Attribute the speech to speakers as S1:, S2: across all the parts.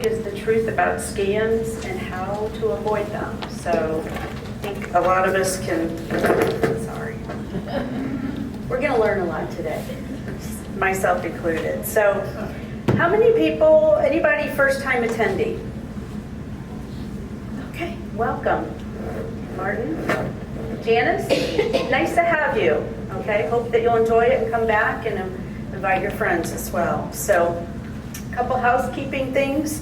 S1: Is the truth about scams and how to avoid them. So I think a lot of us can, sorry, we're going to learn a lot today, myself included. So how many people, anybody first time attendee? Okay, welcome. Martin, Janice, nice to have you. Okay, hope that you'll enjoy it and come back and invite your friends as well. So a couple housekeeping things.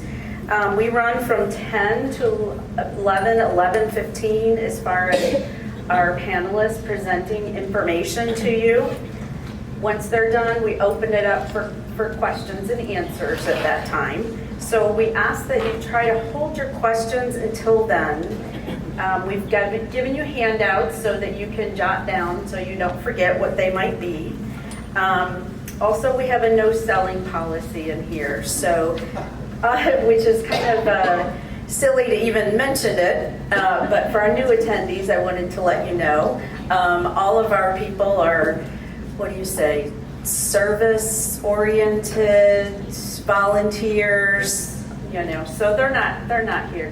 S1: We run from 10 to 11:15 as far as our panelists presenting information to you. Once they're done, we open it up for questions and answers at that time. So we ask that you try to hold your questions until then. We've given you handouts so that you can jot down so you don't forget what they might be. Also, we have a no selling policy in here, so which is kind of silly to even mention it, but for our new attendees, I wanted to let you know. All of our people are, what do you say, service-oriented, volunteers, you know, so they're not here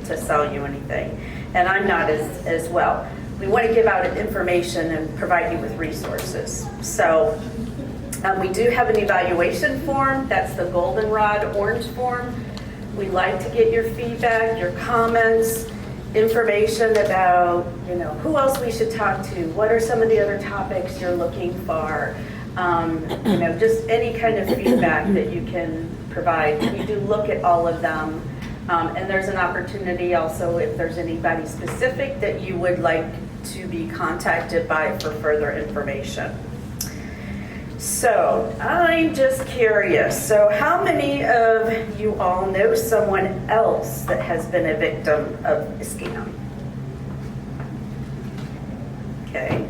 S1: to sell you anything, and I'm not as well. We want to give out information and provide you with resources. So we do have an evaluation form. That's the goldenrod orange form. We like to get your feedback, your comments, information about, you know, who else we should talk to, what are some of the other topics you're looking for, you know, just any kind of feedback that you can provide. We do look at all of them, and there's an opportunity also if there's anybody specific that you would like to be contacted by for further information. So I'm just curious, so how many of you all know someone else that has been a victim of a scam? Okay,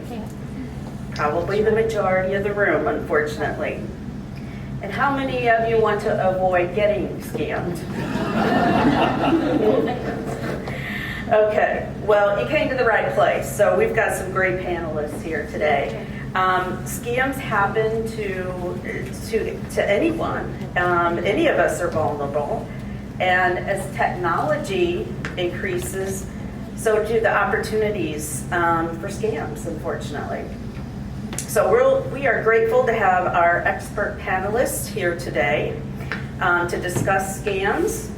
S1: probably the majority of the room, unfortunately. And how many of you want to avoid getting scammed? Okay, well, you came to the right place. So we've got some great panelists here today. Scams happen to anyone. Any of us are vulnerable. And as technology increases, so do the opportunities for scams, unfortunately. So we are grateful to have our expert panelists here today to discuss scams,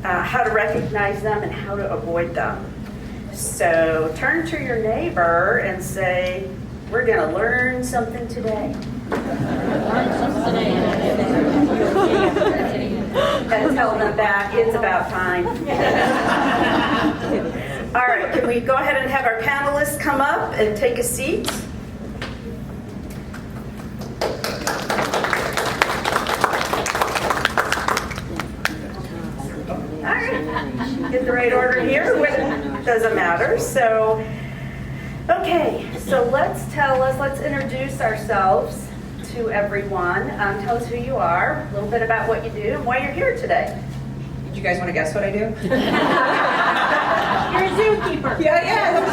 S1: how to recognize them, and how to avoid them. So turn to your neighbor and say, we're going to learn something today. And tell them back, it's about time. All right, can we go ahead and have our panelists come up and take a seat? All right, get the right order here. Doesn't matter. So, okay, so let's introduce ourselves to everyone. Tell us who you are, a little bit about what you do, and why you're here today.
S2: Did you guys want to guess what I do?
S1: You're a zookeeper.
S2: Yeah, I'm a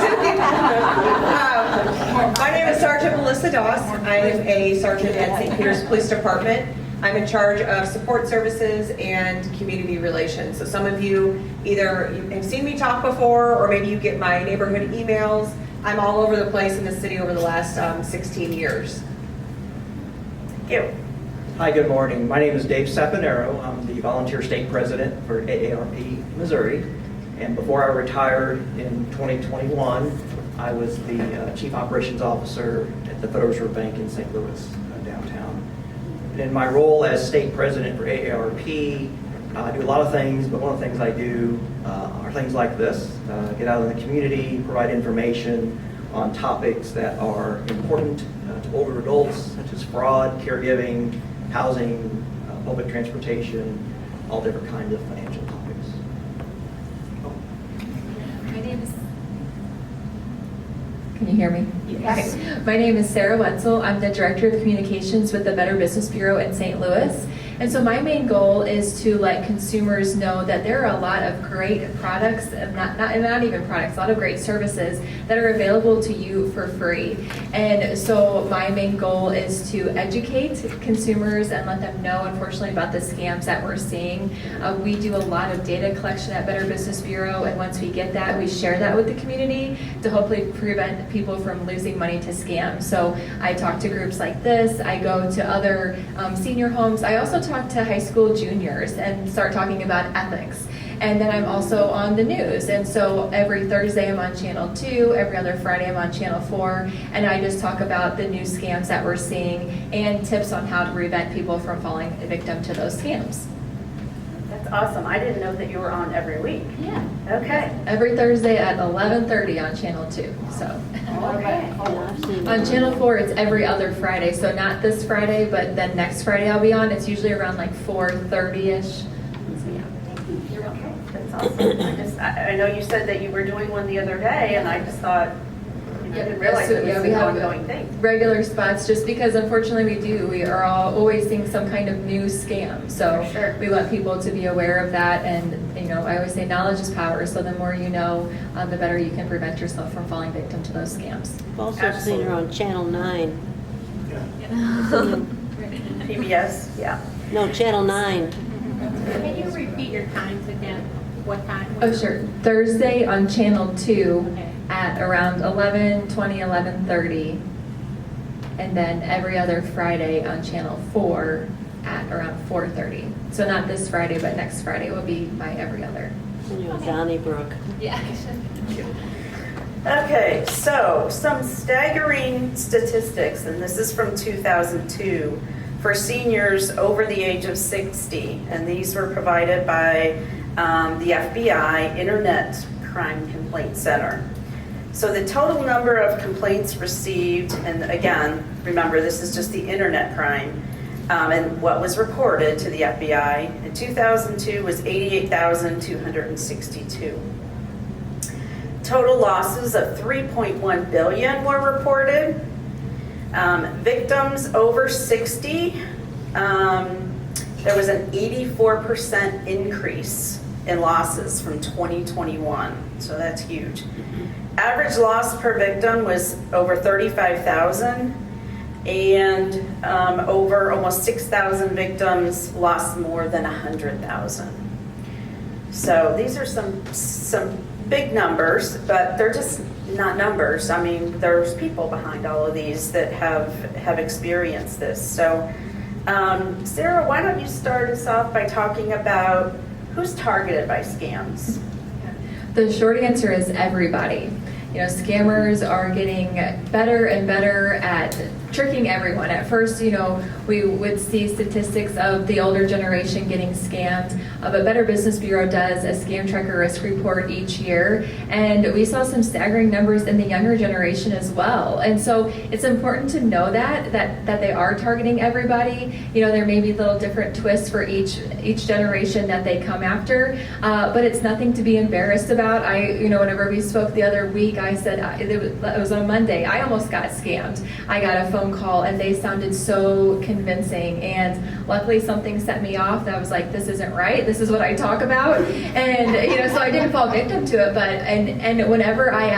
S2: zookeeper. My name is Sergeant Melissa Doss. I am a sergeant at St. Peter's Police Department. I'm in charge of support services and community relations. So some of you either have seen me talk before, or maybe you get my neighborhood emails. I'm all over the place in the city over the last 16 years.
S1: Thank you.
S3: Hi, good morning. My name is Dave Saponaro. I'm the volunteer state president for AARP Missouri. And before I retired in 2021, I was the chief operations officer at the Federal Reserve Bank in St. Louis, downtown. And in my role as state president for AARP, I do a lot of things, but one of the things I do are things like this. Get out in the community, provide information on topics that are important to older adults, such as fraud, caregiving, housing, public transportation, all different kinds of financial topics.
S4: Can you hear me?
S1: Yes.
S4: Okay. My name is Sarah Wetzel. I'm the Director of Communications with the Better Business Bureau in St. Louis. And so my main goal is to let consumers know that there are a lot of great products, not even products, a lot of great services that are available to you for free. And so my main goal is to educate consumers and let them know, unfortunately, about the scams that we're seeing. We do a lot of data collection at Better Business Bureau, and once we get that, we share that with the community to hopefully prevent people from losing money to scams. So I talk to groups like this, I go to other senior homes, I also talk to high school juniors and start talking about ethics. And then I'm also on the news, and so every Thursday I'm on Channel 2, every other Friday I'm on Channel 4, and I just talk about the new scams that we're seeing and tips on how to prevent people from falling victim to those scams.
S1: That's awesome. I didn't know that you were on every week.
S4: Yeah.
S1: Okay.
S4: Every Thursday at 11:30 on Channel 2, so.
S1: Okay.
S4: On Channel 4, it's every other Friday, so not this Friday, but then next Friday I'll be on. It's usually around like 4:30-ish. So, yeah.
S1: Okay, that's awesome. I know you said that you were doing one the other day, and I just thought, I didn't realize it was
S4: we
S1: an
S4: have
S1: ongoing thing.
S4: regular spots just because unfortunately we are always seeing some kind of new scam. So
S1: Sure.
S4: we want people to be aware of that, and I always say knowledge is power. So the more you know, the better you can prevent yourself from falling victim to those scams.
S5: I've also seen her on Channel 9.
S1: PBS, yeah.
S5: No, Channel 9.
S6: Can you repeat your times again? What time?
S4: Oh, sure. Thursday on Channel 2
S6: Okay.
S4: at around 11:20, 11:30. And then every other Friday on Channel 4 at around 4:30. So not this Friday, but next Friday will be my every other.
S5: And you're Donnybrook.
S6: Yeah.
S1: Okay, so some staggering statistics, and this is from 2002, for seniors over the age of 60, and these were provided by the FBI Internet Crime Complaint Center. So the total number of complaints received, and again, remember this is just the internet crime, and what was reported to the FBI in 2002 was 88,262. Total losses of 3.1 billion were reported. Victims over 60, there was an 84% increase in losses from 2021, so that's huge. Average loss per victim was over 35,000, and over almost 6,000 victims lost more than 100,000. So these are some big numbers, but they're just not numbers. I mean, there's people behind all of these that have experienced this. So, Sarah, why don't you start us off by talking about who's targeted by scams?
S4: The short answer is everybody. Scammers are getting better and better at tricking everyone. At first, we would see statistics of the older generation getting scammed, but Better Business Bureau does a scam tracker risk report each year, and we saw some staggering numbers in the younger generation as well. And so it's important to know that they are targeting everybody. There may be little different twists for each generation that they come after, but it's nothing to be embarrassed about. Whenever we spoke the other week, I said it was on Monday. I almost got scammed. I got a phone call and they sounded so convincing, and luckily something set me off that I was like, this isn't right, this is what I talk about, and so I didn't fall victim to it, but and whenever I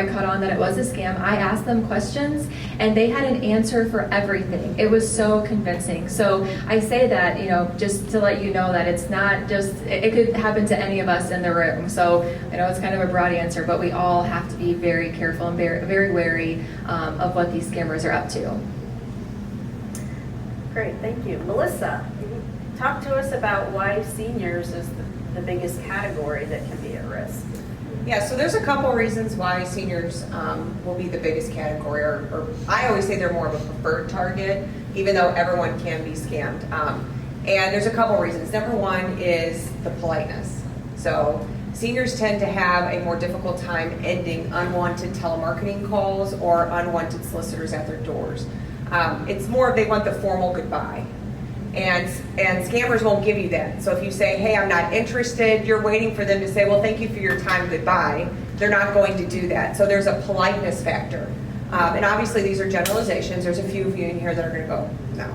S4: caught on that it was a scam, I asked them questions and they had an answer for everything. It was so convincing. So I say that just to let you know that it's not just, it could happen to any of us in the room. So I know it's kind of a broad answer, but we all have to be very careful and very, very wary of what these scammers are up to.
S1: Great, thank you. Melissa, talk to us about why seniors is the biggest category that can be at risk.
S2: Yeah, so there's a couple reasons why seniors will be the biggest category, or I always say they're more of a preferred target, even though everyone can be scammed. And there's a couple reasons. Number one is the politeness. So seniors tend to have a more difficult time ending unwanted telemarketing calls or unwanted solicitors at their doors. It's more of they want the formal goodbye. And scammers won't give you that. So if you say, hey, I'm not interested, you're waiting for them to say, well, thank you for your time, goodbye. They're not going to do that. So there's a politeness factor. And obviously, these are generalizations. There's a few of you in here that are going to go, no,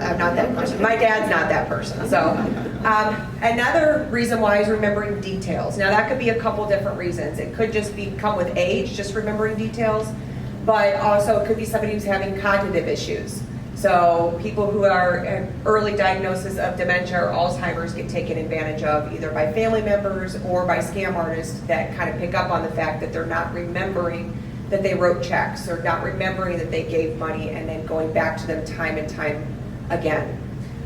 S2: I'm not that person. My dad's not that person. So another reason why is remembering details. Now, that could be a couple different reasons. It could just come with age, just remembering details. But also, it could be somebody who's having cognitive issues. So people who are at early diagnosis of dementia or Alzheimer's get taken advantage of either by family members or by scam artists that kind of pick up on the fact that they're not remembering that they wrote checks or not remembering that they gave money and then going back to them time and time again.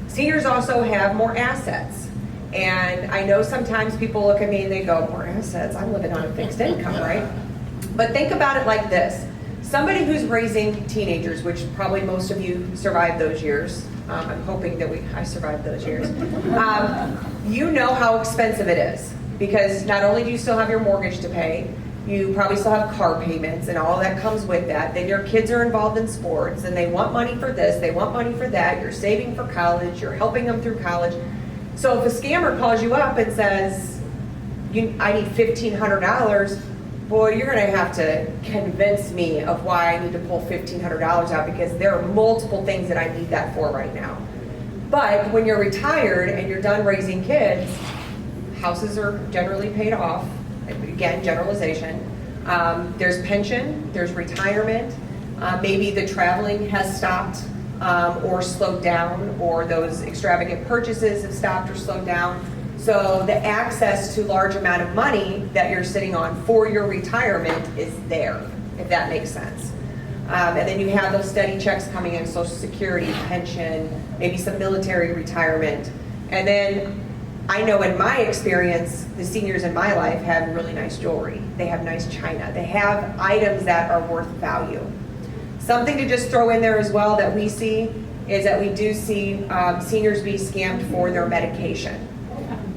S2: Seniors also have more assets. And I know sometimes people look at me and they go, more assets? I'm living on a fixed income, right? But think about it like this. Somebody who's raising teenagers, which probably most of you survived those years. I'm hoping that I survived those years. You know how expensive it is because not only do you still have your mortgage to pay, you probably still have car payments and all that comes with that. Then your kids are involved in sports and they want money for this, they want money for that. You're saving for college, you're helping them through college. So if a scammer calls you up and says, I need $1,500, boy, you're going to have to convince me of why I need to pull $1,500 out because there are multiple things that I need that for right now. But when you're retired and you're done raising kids, houses are generally paid off. Again, generalization. There's pension, there's retirement. Maybe the traveling has stopped or slowed down, or those extravagant purchases have stopped or slowed down. So the access to large amount of money that you're sitting on for your retirement is there, if that makes sense. And then you have those steady checks coming in, Social Security, pension, maybe some military retirement. And then I know in my experience, the seniors in my life have really nice jewelry. They have nice china. They have items that are worth value. Something to just throw in there as well that we see is that we do see seniors be scammed for their medication,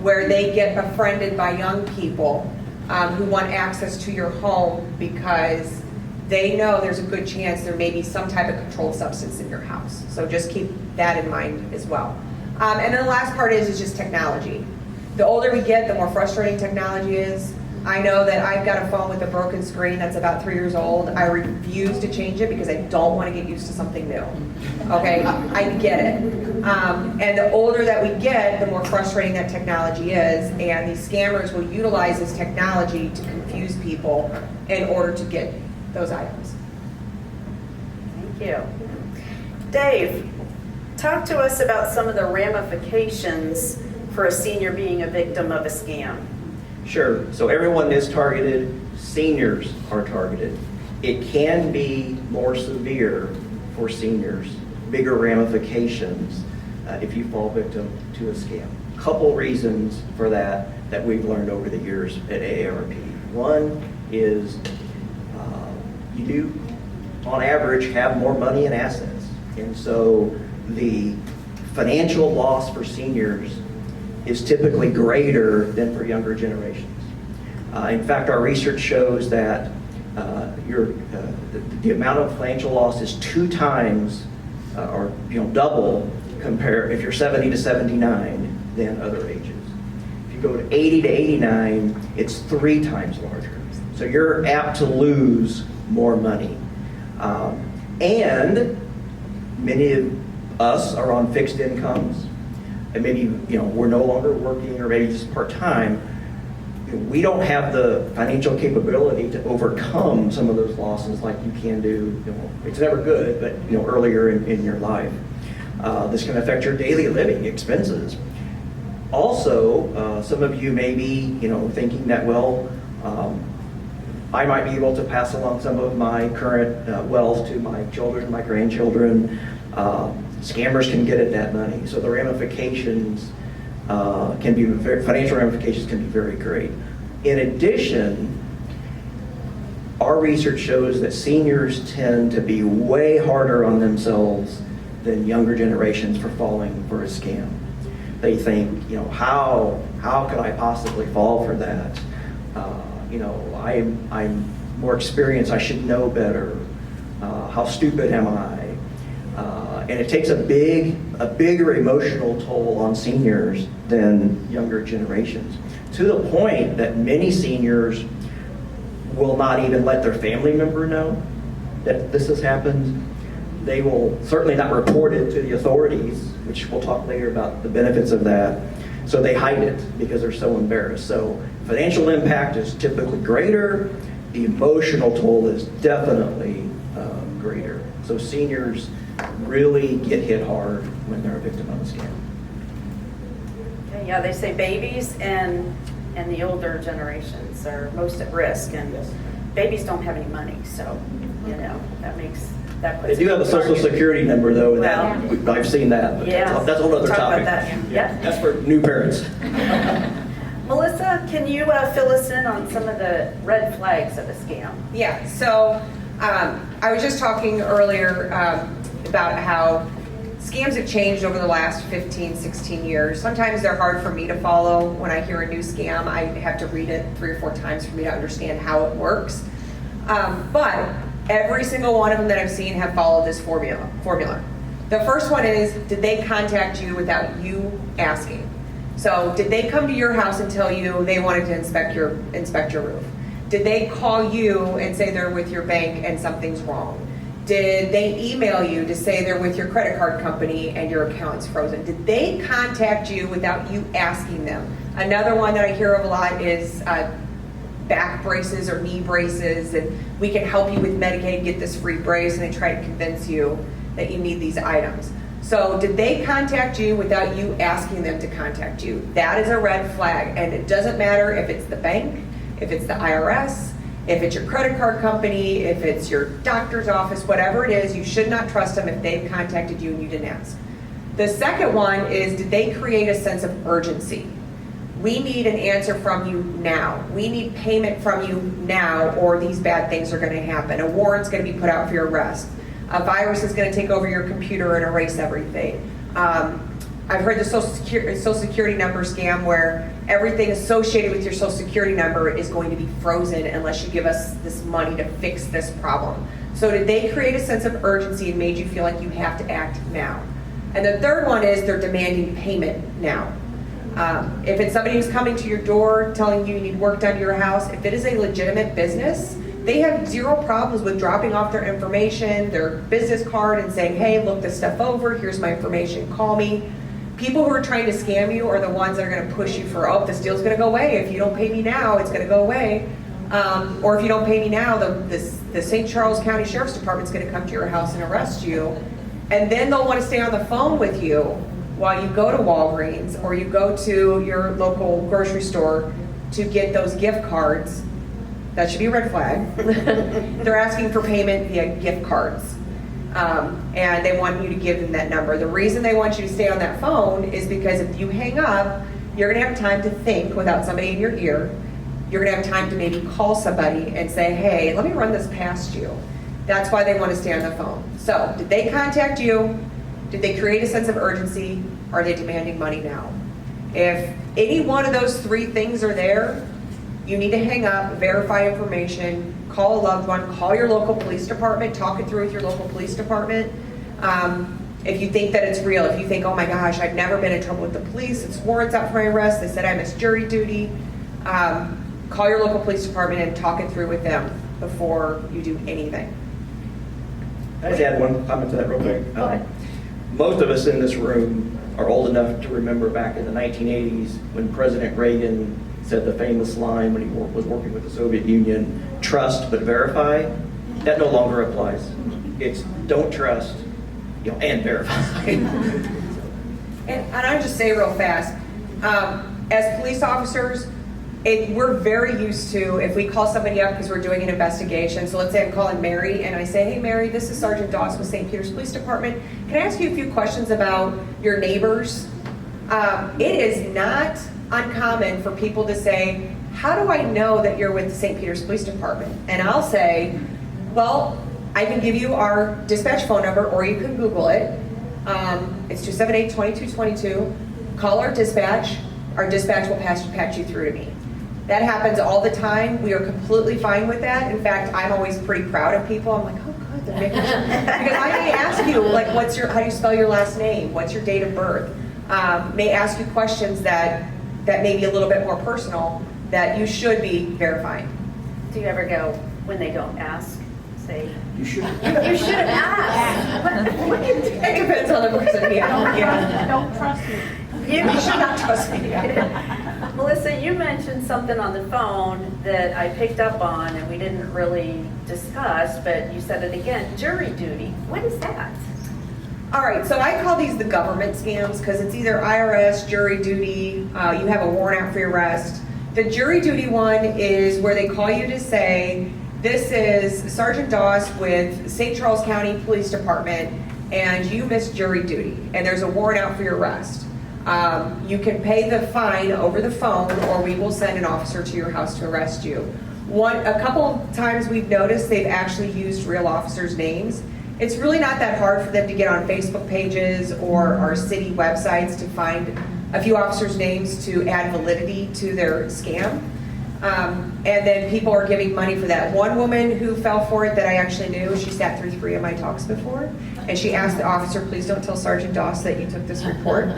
S2: where they get befriended by young people who want access to your home because they know there's a good chance there may be some type of controlled substance in your house. So just keep that in mind as well. And then the last part is just technology. The older we get, the more frustrating technology is. I know that I've got a phone with a broken screen that's about 3 years old. I refuse to change it because I don't want to get used to something new. Okay, I get it. And the older that we get, the more frustrating that technology is. And these scammers will utilize this technology to confuse people in order to get those items.
S1: Thank you. Dave, talk to us about some of the ramifications for a senior being a victim of a scam.
S3: Sure. So everyone is targeted. Seniors are targeted. It can be more severe for seniors, bigger ramifications if you fall victim to a scam. Couple reasons for that we've learned over the years at AARP. One is you do, on average, have more money and assets. And so the financial loss for seniors is typically greater than for younger generations. In fact, our research shows that the amount of financial loss is 2 times or double compare if you're 70 to 79 than other ages. If you go to 80 to 89, it's 3 times larger. So you're apt to lose more money. And many of us are on fixed incomes, and maybe we're no longer working, or maybe just part-time. We don't have the financial capability to overcome some of those losses like you can do. It's never good, but earlier in your life. This can affect your daily living expenses. Also, some of you may be thinking that, well, I might be able to pass along some of my current wealth to my children, my grandchildren. Scammers can get at that money, so the ramifications financial ramifications can be very great. In addition, our research shows that seniors tend to be way harder on themselves than younger generations for falling for a scam. They think, how could I possibly fall for that? I'm more experienced, I should know better. How stupid am I? And it takes a bigger emotional toll on seniors than younger generations, to the point that many seniors will not even let their family member know that this has happened. They will certainly not report it to the authorities, which we'll talk later about the benefits of that. So they hide it because they're so embarrassed. So financial impact is typically greater. The emotional toll is definitely greater. So seniors really get hit hard when they're a victim of a scam.
S1: Okay, yeah, they say babies and the older generations are most at risk, and babies don't have any money, so, you know, that puts.
S3: They do have a social security number though, and
S1: Well,
S3: that, I've seen that, but
S1: yeah.
S3: that's a whole other
S1: Talk about
S3: topic.
S1: that. Yep.
S3: That's for new parents.
S1: Melissa, can you fill us in on some of the red flags of a scam?
S2: Yeah, so I was just talking earlier about how scams have changed over the last 15, 16 years. Sometimes they're hard for me to follow. When I hear a new scam, I have to read it 3 or 4 times for me to understand how it works. But every single one of them that I've seen have followed this formula. The first one is, did they contact you without you asking? So did they come to your house and tell you they wanted to inspect your roof? Did they call you and say they're with your bank and something's wrong? Did they email you to say they're with your credit card company and your account's frozen? Did they contact you without you asking them? Another one that I hear of a lot is back braces or knee braces, and we can help you with Medicaid, get this free brace, and they try to convince you that you need these items. So did they contact you without you asking them to contact you? That is a red flag, and it doesn't matter if it's the bank, if it's the IRS, if it's your credit card company, if it's your doctor's office, whatever it is, you should not trust them if they've contacted you and you didn't ask. The second one is, did they create a sense of urgency? We need an answer from you now. We need payment from you now, or these bad things are going to happen. A warrant's going to be put out for your arrest. A virus is going to take over your computer and erase everything. I've heard the social security number scam where everything associated with your social security number is going to be frozen unless you give us this money to fix this problem. So did they create a sense of urgency and made you feel like you have to act now? And the third one is they're demanding payment now. If it's somebody who's coming to your door telling you need work done to your house, if it is a legitimate business, they have zero problems with dropping off their information, their business card, and saying, hey, look this stuff over, here's my information, call me. People who are trying to scam you are the ones that are going to push you for, oh, this deal's going to go away. If you don't pay me now, it's going to go away. Or if you don't pay me now, the St. Charles County Sheriff's Department's going to come to your house and arrest you. And then they'll want to stay on the phone with you while you go to Walgreens or you go to your local grocery store to get those gift cards. That should be a red flag. They're asking for payment via gift cards. And they want you to give them that number. The reason they want you to stay on that phone is because if you hang up, you're going to have time to think without somebody in your ear. You're going to have time to maybe call somebody and say, hey, let me run this past you. That's why they want to stay on the phone. So did they contact you? Did they create a sense of urgency? Are they demanding money now? If any one of those 3 things are there, you need to hang up, verify information, call a loved one, call your local police department, talk it through with your local police department. If you think that it's real, if you think, oh my gosh, I've never been in trouble with the police, it's warrants out for my arrest, they said I missed jury duty, call your local police department and talk it through with them before you do anything.
S3: I just add one comment to that real quick.
S1: Go ahead.
S3: Most of us in this room are old enough to remember back in the 1980s when President Reagan said the famous line when he was working with the Soviet Union, trust but verify. That no longer applies. It's don't trust, and verify.
S2: And I'll just say real fast, as police officers, we're very used to, if we call somebody up because we're doing an investigation, so let's say I'm calling Mary and I say, hey Mary, this is Sergeant Doss with St. Peter's Police Department. Can I ask you a few questions about your neighbors? It is not uncommon for people to say, how do I know that you're with the St. Peter's Police Department? And I'll say, well, I can give you our dispatch phone number or you can Google it. It's 278-2222. Call our dispatch. Our dispatch will patch you through to me. That happens all the time. We are completely fine with that. In fact, I'm always pretty proud of people. I'm like, oh good, they're making sure. Because I may ask you, like, how do you spell your last name? What's your date of birth? May ask you questions that may be a little bit more personal that you should be verifying.
S1: Do you ever go when they don't ask See?
S3: You should.
S1: You should have asked.
S2: It depends on the person, yeah.
S6: Don't trust me.
S2: You should not trust me.
S1: Melissa, you mentioned something on the phone that I picked up on and we didn't really discuss, but you said it again, jury duty. What is that?
S2: All right, so I call these the government scams because it's either IRS, jury duty, you have a warrant out for your arrest. The jury duty one is where they call you to say, this is Sergeant Doss with St. Charles County Police Department, and you missed jury duty, and there's a warrant out for your arrest. You can pay the fine over the phone, or we will send an officer to your house to arrest you. A couple times we've noticed they've actually used real officers' names. It's really not that hard for them to get on Facebook pages or our city websites to find a few officers' names to add validity to their scam. And then people are giving money for that. One woman who fell for it that I actually knew, she sat through 3 of my talks before, and she asked the officer, please don't tell Sergeant Doss that you took this report.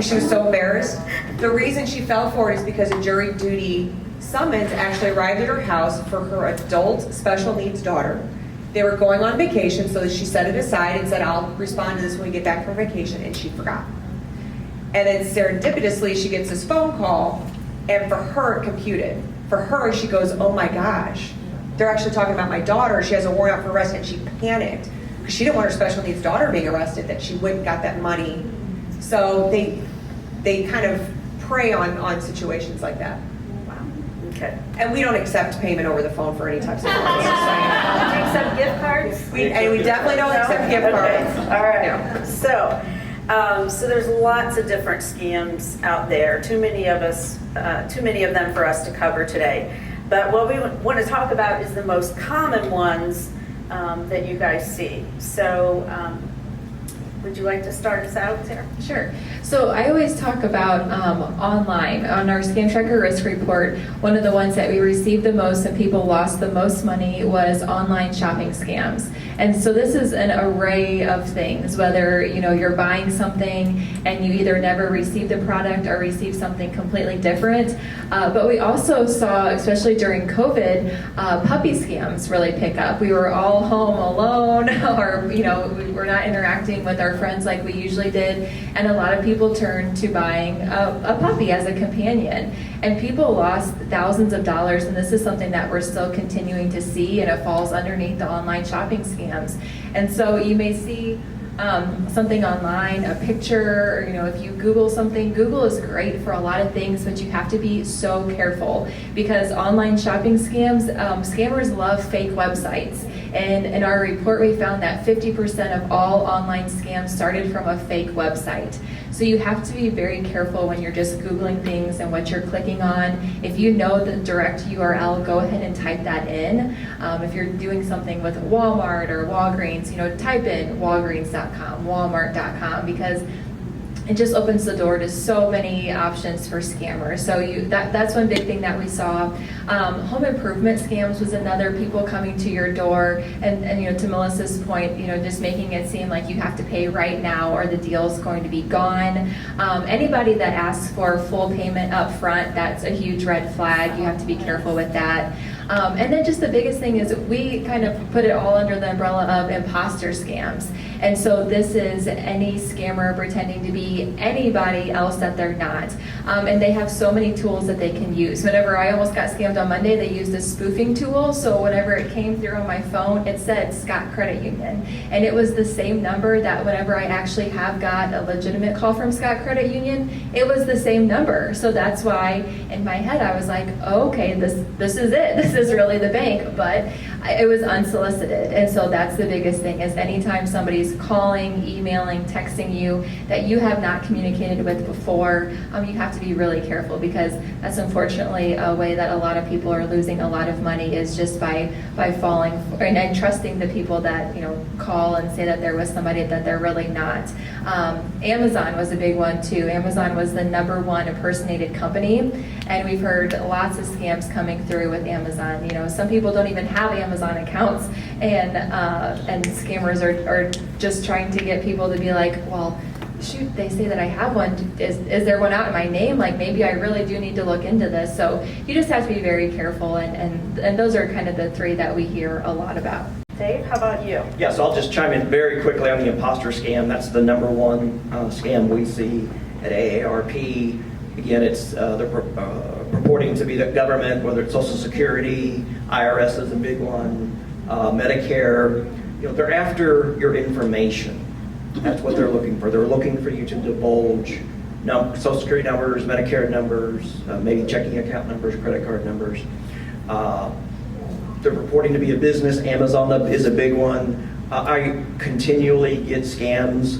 S2: She was so embarrassed. The reason she fell for it is because a jury duty summons actually arrived at her house for her adult special needs daughter. They were going on vacation, so she set it aside and said, I'll respond to this when we get back from vacation, and she forgot. And then serendipitously, she gets this phone call, and for her, it computed. For her, she goes, oh my gosh, they're actually talking about my daughter. She has a warrant out for arrest, and she panicked because she didn't want her special needs daughter being arrested, that she wouldn't got that money. So they kind of prey on situations like that.
S1: Okay.
S2: And we don't accept payment over the phone for any types of
S1: Do
S2: loans.
S1: you accept gift cards?
S2: And we definitely don't accept gift cards.
S1: Okay. All right.
S2: Yeah.
S1: So there's lots of different scams out there. Too many of them for us to cover today. But what we want to talk about is the most common ones that you guys see. So would you like to start us out, Sarah?
S4: Sure. So I always talk about online. On our Scam Tracker Risk Report, one of the ones that we received the most and people lost the most money was online shopping scams. And so this is an array of things, whether you're buying something and you either never receive the product or receive something completely different. But we also saw, especially during COVID, puppy scams really pick up. We were all home alone, or we were not interacting with our friends like we usually did, and a lot of people turned to buying a puppy as a companion. And people lost thousands of dollars, and this is something that we're still continuing to see, and it falls underneath the online shopping scams. And so you may see something online, a picture, if you Google something, Google is great for a lot of things, but you have to be so careful because online shopping scams, scammers love fake websites. And in our report, we found that 50% of all online scams started from a fake website. So you have to be very careful when you're just Googling things and what you're clicking on. If you know the direct URL, go ahead and type that in. If you're doing something with Walmart or Walgreens, type in walgreens.com, walmart.com, because it just opens the door to so many options for scammers. So that's one big thing that we saw. Home improvement scams was another, people coming to your door and to Melissa's point, just making it seem like you have to pay right now or the deal's going to be gone. Anybody that asks for full payment up front, that's a huge red flag. You have to be careful with that. And then just the biggest thing is we kind of put it all under the umbrella of imposter scams. And so this is any scammer pretending to be anybody else that they're not. And they have so many tools that they can use. Whenever I almost got scammed on Monday, they used a spoofing tool. So whenever it came through on my phone, it said Scott Credit Union. And it was the same number that whenever I actually have got a legitimate call from Scott Credit Union, it was the same number. So that's why in my head I was like, oh, okay, this is it. This is really the bank. But it was unsolicited. And so that's the biggest thing is anytime somebody's calling, emailing, texting you that you have not communicated with before, you have to be really careful because that's unfortunately a way that a lot of people are losing a lot of money is just by falling and trusting the people that call and say that they're with somebody that they're really not. Amazon was a big one too. Amazon was the #1 impersonated company, and we've heard lots of scams coming through with Amazon. Some people don't even have Amazon accounts, and scammers are just trying to get people to be like, well, shoot, they say that I have one. Is there one out in my name? Like maybe I really do need to look into this. So you just have to be very careful, and those are kind of the 3 that we hear a lot about.
S1: Dave, how about you?
S3: Yeah, so I'll just chime in very quickly on the imposter scam. That's the number one scam we see at AARP. Again, it's they're purporting to be the government, whether it's Social Security, IRS is a big one, Medicare. They're after your information. That's what they're looking for. They're looking for you to divulge Social Security numbers, Medicare numbers, maybe checking account numbers, credit card numbers. They're purporting to be a business. Amazon is a big one. I continually get scams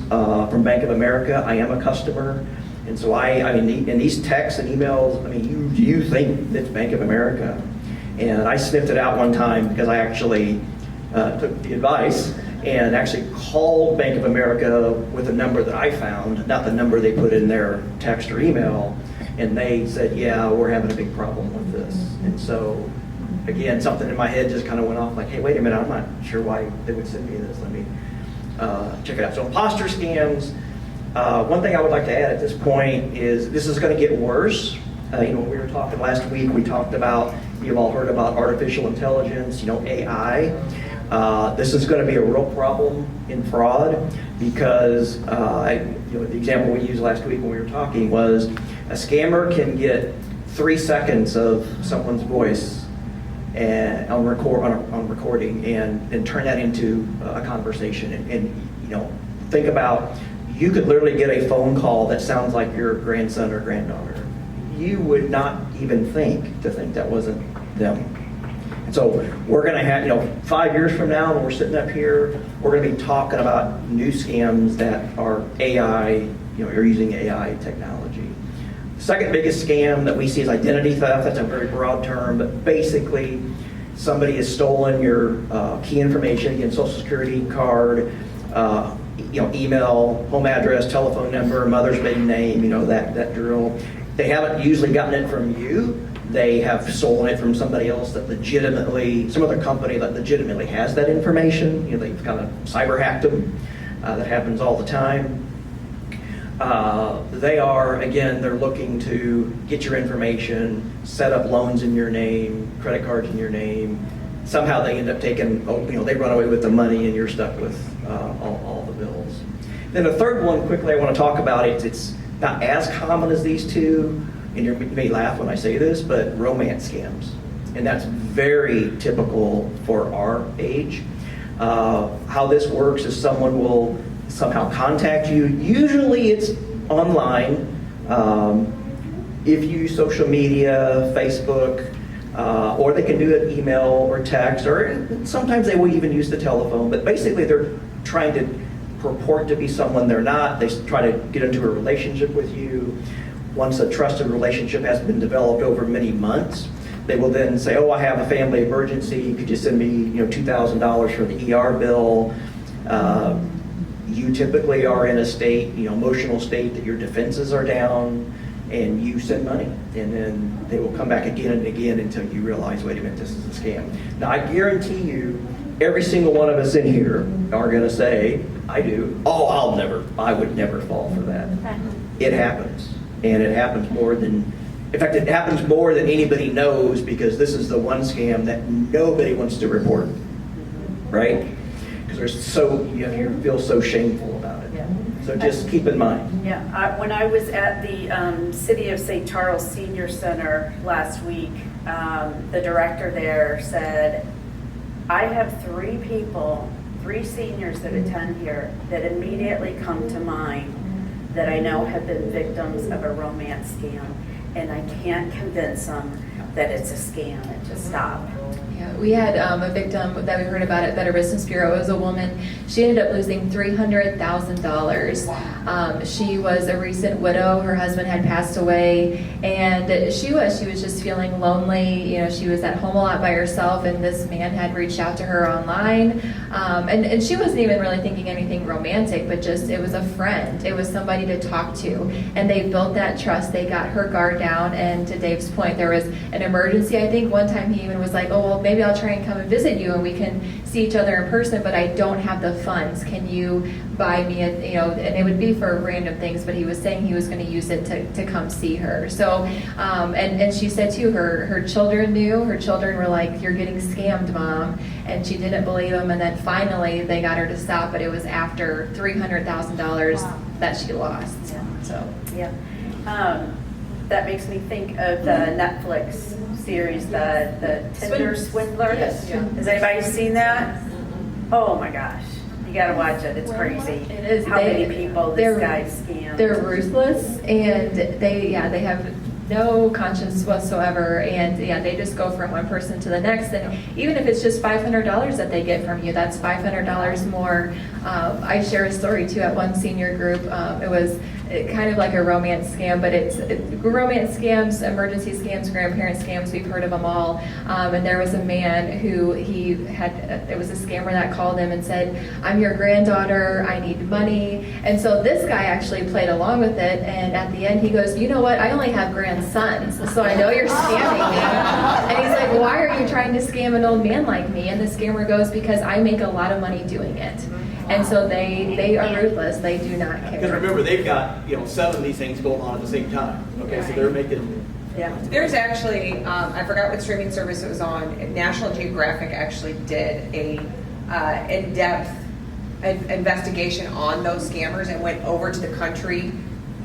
S3: from Bank of America. I am a customer. And so I mean, in these texts and emails, I mean, you think it's Bank of America. And I sniffed it out one time because I actually took the advice and actually called Bank of America with a number that I found, not the number they put in their text or email. And they said, yeah, we're having a big problem with this. And so, again, something in my head just kind of went off like, hey, wait a minute, I'm not sure why they would send me this. Let me check it out. So imposter scams, one thing I would like to add at this point is this is going to get worse. When we were talking last week, we talked about, you've all heard about artificial intelligence, AI. This is going to be a real problem in fraud because the example we used last week when we were talking was a scammer can get 3 seconds of someone's voice and on recording and turn that into a conversation. And think about, you could literally get a phone call that sounds like your grandson or granddaughter. You would not even think that wasn't them. And so we're going to have, 5 years from now when we're sitting up here, we're going to be talking about new scams that are AI, you're using AI technology. The second biggest scam that we see is identity theft. That's a very broad term, but basically somebody has stolen your key information, again, social security card, email, home address, telephone number, mother's maiden name, that drill. They haven't usually gotten it from you. They have stolen it from somebody else that some other company that legitimately has that information. They've kind of cyber hacked them. That happens all the time. They're looking to get your information, set up loans in your name, credit cards in your name. Somehow they end up they run away with the money and you're stuck with all the bills. Then the third one, quickly, I want to talk about it. It's not as common as these two, and you may laugh when I say this, but romance scams. And that's very typical for our age. How this works is someone will somehow contact you. Usually it's online. If you use social media, Facebook, or they can do it email or text, or sometimes they will even use the telephone. But basically they're trying to purport to be someone they're not. They try to get into a relationship with you. Once a trusted relationship has been developed over many months, they will then say, oh, I have a family emergency. Could you send me $2,000 for the ER bill? You typically are in a state, emotional state that your defenses are down, and you send money. And then they will come back again and again until you realize, wait a minute, this is a scam. Now, I guarantee you, every single one of us in here are going to say, I do. Oh, I would never fall for that. It happens. And it happens in fact, it happens more than anybody knows, because this is the one scam that nobody wants to report, right? Because you feel so shameful about it.
S1: Yeah.
S3: So just keep in mind.
S1: Yeah, when I was at the City of St. Charles Senior Center last week, the director there said, I have 3 seniors that attend here that immediately come to mind that I know have been victims of a romance scam, and I can't convince them that it's a scam and to stop.
S4: Yeah, we had a victim that we heard about at Better Business Bureau. It was a woman. She ended up losing $300,000. She was a recent widow. Her husband had passed away, and she was just feeling lonely. She was at home a lot by herself, and this man had reached out to her online, and she wasn't even really thinking anything romantic, but just it was a friend. It was somebody to talk to, and they built that trust. They got her guard down, and to Dave's point, there was an emergency. I think one time he even was like, oh, well, maybe I'll try and come and visit you and we can see each other in person, but I don't have the funds. Can you buy me a, you know, and it would be for random things, but he was saying he was going to use it to come see her. So, and she said too, her children knew, her children were like, you're getting scammed, Mom. And she didn't believe him. And then finally they got her to stop, but it was after $300,000 that she lost.
S1: Yeah.
S4: So,
S1: Yeah. That makes me think of the Netflix series, the Tinder Swindler.
S4: Yes. Yeah.
S1: Has anybody seen that? Oh my gosh. You gotta watch it. It's crazy.
S4: It is.
S1: How many people this guy scammed.
S4: They're ruthless, and they have no conscience whatsoever, and they just go from one person to the next. And even if it's just $500 that they get from you, that's $500 more. I share a story too at one senior group. It was kind of like a romance scam, but it's romance scams, emergency scams, grandparent scams. We've heard of them all. And there was a man who it was a scammer that called him and said, I'm your granddaughter, I need money. And so this guy actually played along with it. And at the end he goes, you know what, I only have grandsons, so I know you're scamming me. And he's like, why are you trying to scam an old man like me? And the scammer goes, because I make a lot of money doing it. And so they are ruthless. They do not care.
S7: Because remember, they've got, 7 of these things going on at the same time. Okay, so they're making.
S1: Yeah.
S2: There's actually, I forgot what streaming service it was on. National Geographic actually did a in-depth investigation on those scammers and went over to the country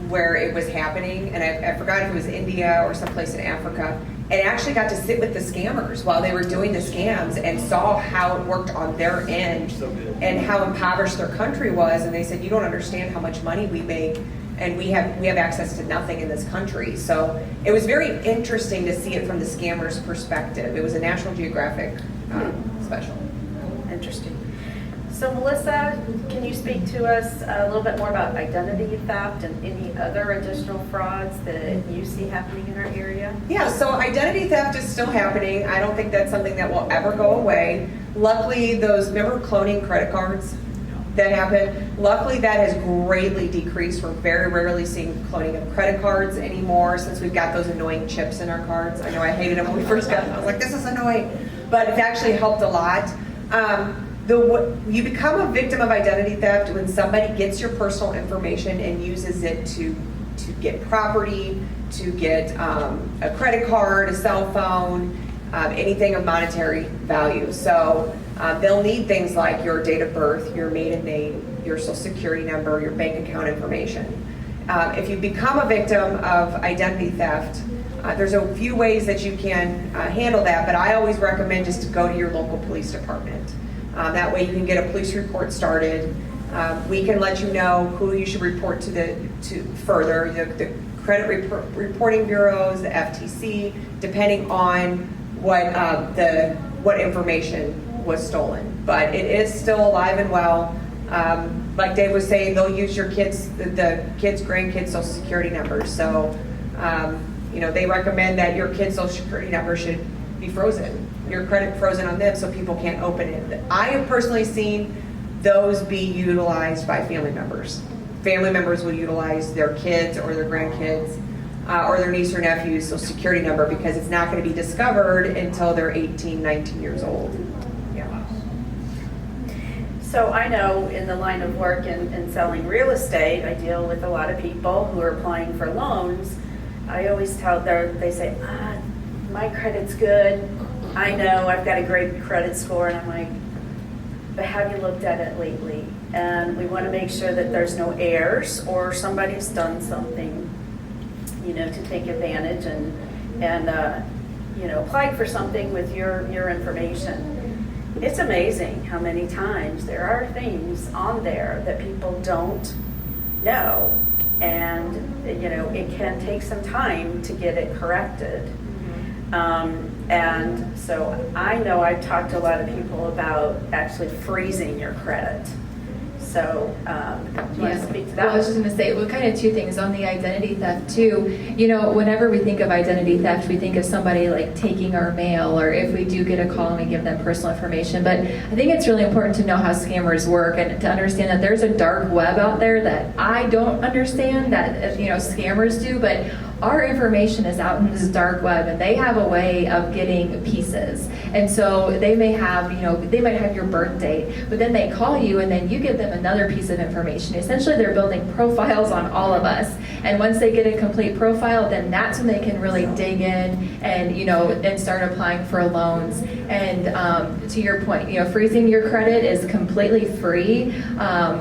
S2: where it was happening. And I forgot if it was India or someplace in Africa. And actually got to sit with the scammers while they were doing the scams and saw how it worked on their end and how impoverished their country was. And they said, you don't understand how much money we make, and we have access to nothing in this country. So it was very interesting to see it from the scammers' perspective. It was a National Geographic special.
S1: Interesting. So Melissa, can you speak to us a little bit more about identity theft and any other additional frauds that you see happening in our area?
S2: Yeah, so identity theft is still happening. I don't think that's something that will ever go away. Luckily, remember cloning credit cards that happened? Luckily, that has greatly decreased. We're very rarely seeing cloning of credit cards anymore since we've got those annoying chips in our cards. I know I hated them when we first got them. I was like, this is annoying. But it's actually helped a lot. You become a victim of identity theft when somebody gets your personal information and uses it to get property, to get a credit card, a cell phone, anything of monetary value. So they'll need things like your date of birth, your maiden name, your social security number, your bank account information. If you become a victim of identity theft, there's a few ways that you can handle that, but I always recommend just to go to your local police department. That way you can get a police report started. We can let you know who you should report to further, the credit reporting bureaus, the FTC, depending on what information was stolen. But it is still alive and well. Like Dave was saying, they'll use your kids, the kids' grandkids' social security numbers. So, they recommend that your kid's social security number should be frozen, your credit frozen on them so people can't open it. I have personally seen those be utilized by family members. Family members will utilize their kids or their grandkids or their niece or nephew's social security number because it's not going to be discovered until they're 18, 19 years old. Yeah.
S1: So I know in the line of work in selling real estate, I deal with a lot of people who are applying for loans. I always they say, my credit's good. I know I've got a great credit score. And I'm like, but have you looked at it lately? And we want to make sure that there's no errors or somebody's done something, to take advantage and applied for something with your information. It's amazing how many times there are things on there that people don't know. And, it can take some time to get it corrected. And so I know I've talked to a lot of people about actually freezing your credit. So, do you want to speak to that?
S4: Well, I was just going to say, kind of two things on the identity theft too. Whenever we think of identity theft, we think of somebody like taking our mail, or if we do get a call and we give them personal information. But I think it's really important to know how scammers work and to understand that there's a dark web out there that I don't understand that, scammers do. But our information is out in this dark web, and they have a way of getting pieces. And so they may have, they might have your birth date, but then they call you and then you give them another piece of information. Essentially, they're building profiles on all of us. And once they get a complete profile, then that's when they can really dig in and, and start applying for loans. And to your point, freezing your credit is completely free.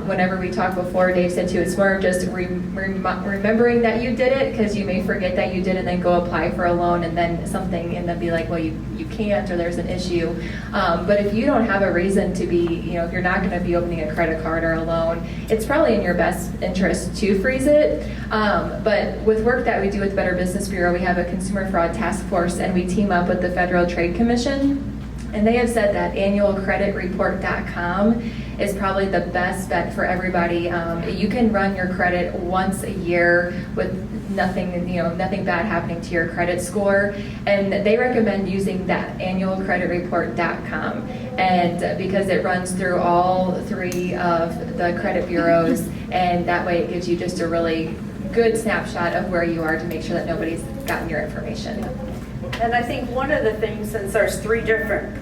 S4: Whenever we talked before, Dave said too, it's more of just remembering that you did it, because you may forget that you did and then go apply for a loan and then something and then be like, well, you can't, or there's an issue. But if you don't have a reason to be, if you're not going to be opening a credit card or a loan, it's probably in your best interest to freeze it. But with work that we do with the Better Business Bureau, we have a consumer fraud task force, and we team up with the Federal Trade Commission. And they have said that annualcreditreport.com is probably the best bet for everybody. You can run your credit once a year with nothing bad happening to your credit score. And they recommend using that, annualcreditreport.com. And because it runs through all 3 of the credit bureaus, and that way it gives you just a really good snapshot of where you are to make sure that nobody's gotten your information.
S1: And I think one of the things, since there's 3 different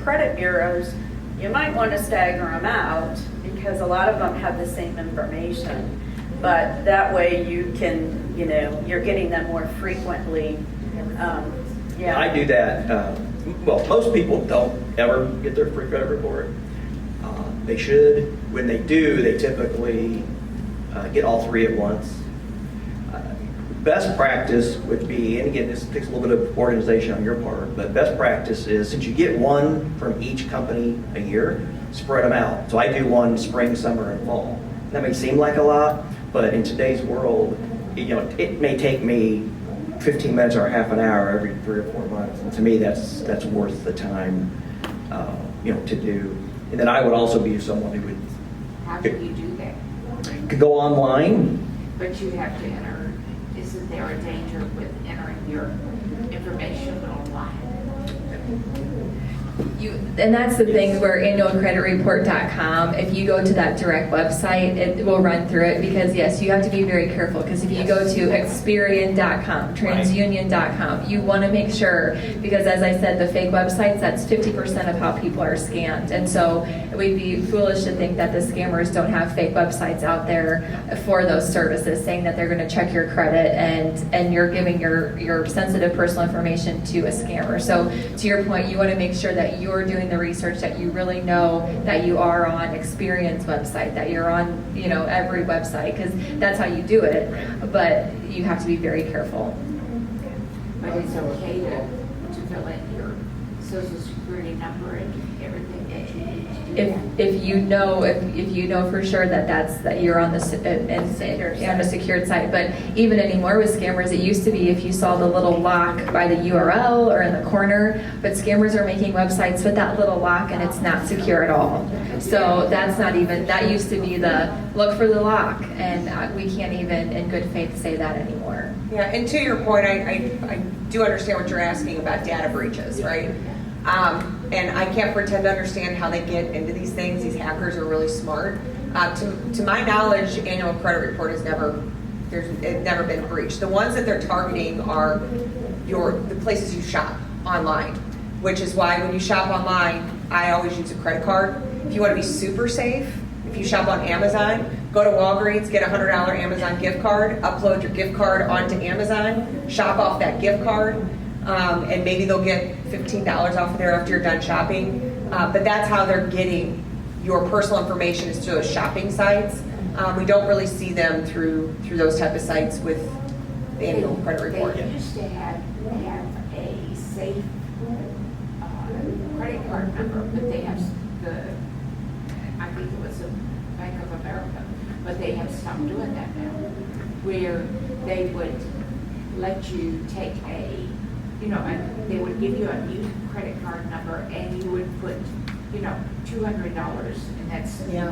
S1: credit bureaus, you might want to stagger them out, because a lot of them have the same information. But that way you can, you're getting them more frequently. Yeah.
S3: I do that. Well, most people don't ever get their free credit report. They should. When they do, they typically get all 3 at once. Best practice would be, and again, this takes a little bit of organization on your part, but best practice is, since you get one from each company a year, spread them out. So I do one spring, summer, and fall. That may seem like a lot, but in today's world, it may take me 15 minutes or half an hour every 3 or 4 months. And to me, that's worth the time, to do. And then I would also be someone who would.
S8: How do you do that?
S3: Could go online.
S8: But you have to enter, isn't there a danger with entering your information online?
S4: And that's the thing where annualcreditreport.com, if you go to that direct website, it will run through it, because yes, you have to be very careful, because if you go to Experian.com, TransUnion.com, you want to make sure, because as I said, the fake websites, that's 50% of how people are scammed. And so we'd be foolish to think that the scammers don't have fake websites out there for those services, saying that they're going to check your credit, and you're giving your sensitive personal information to a scammer. So to your point, you want to make sure that you're doing the research, that you really know that you are on Experian's website, that you're on, every website, because that's how you do it. But you have to be very careful.
S8: But it's okay to fill in your social security number and everything that you need to do that.
S4: If you know for sure that you're on the on a secured site. But even anymore with scammers, it used to be if you saw the little lock by the URL or in the corner, but scammers are making websites with that little lock, and it's not secure at all. So that used to be the look for the lock, and we can't even in good faith say that anymore.
S2: Yeah, and to your point, I do understand what you're asking about data breaches, right? And I can't pretend to understand how they get into these things. These hackers are really smart. To my knowledge, annual credit report it's never been breached. The ones that they're targeting are the places you shop online, which is why when you shop online, I always use a credit card. If you want to be super safe, if you shop on Amazon, go to Walgreens, get a $100 Amazon gift card, upload your gift card onto Amazon, shop off that gift card, and maybe they'll get $15 off of there after you're done shopping. But that's how they're getting your personal information, is through those shopping sites. We don't really see them through those type of sites with the annual credit report.
S8: They used to have a safe credit card number, but they have I think it was a Bank of America, but they have stopped doing that now, where they would let you take they would give you a new credit card number, and you would put, $200, and that's the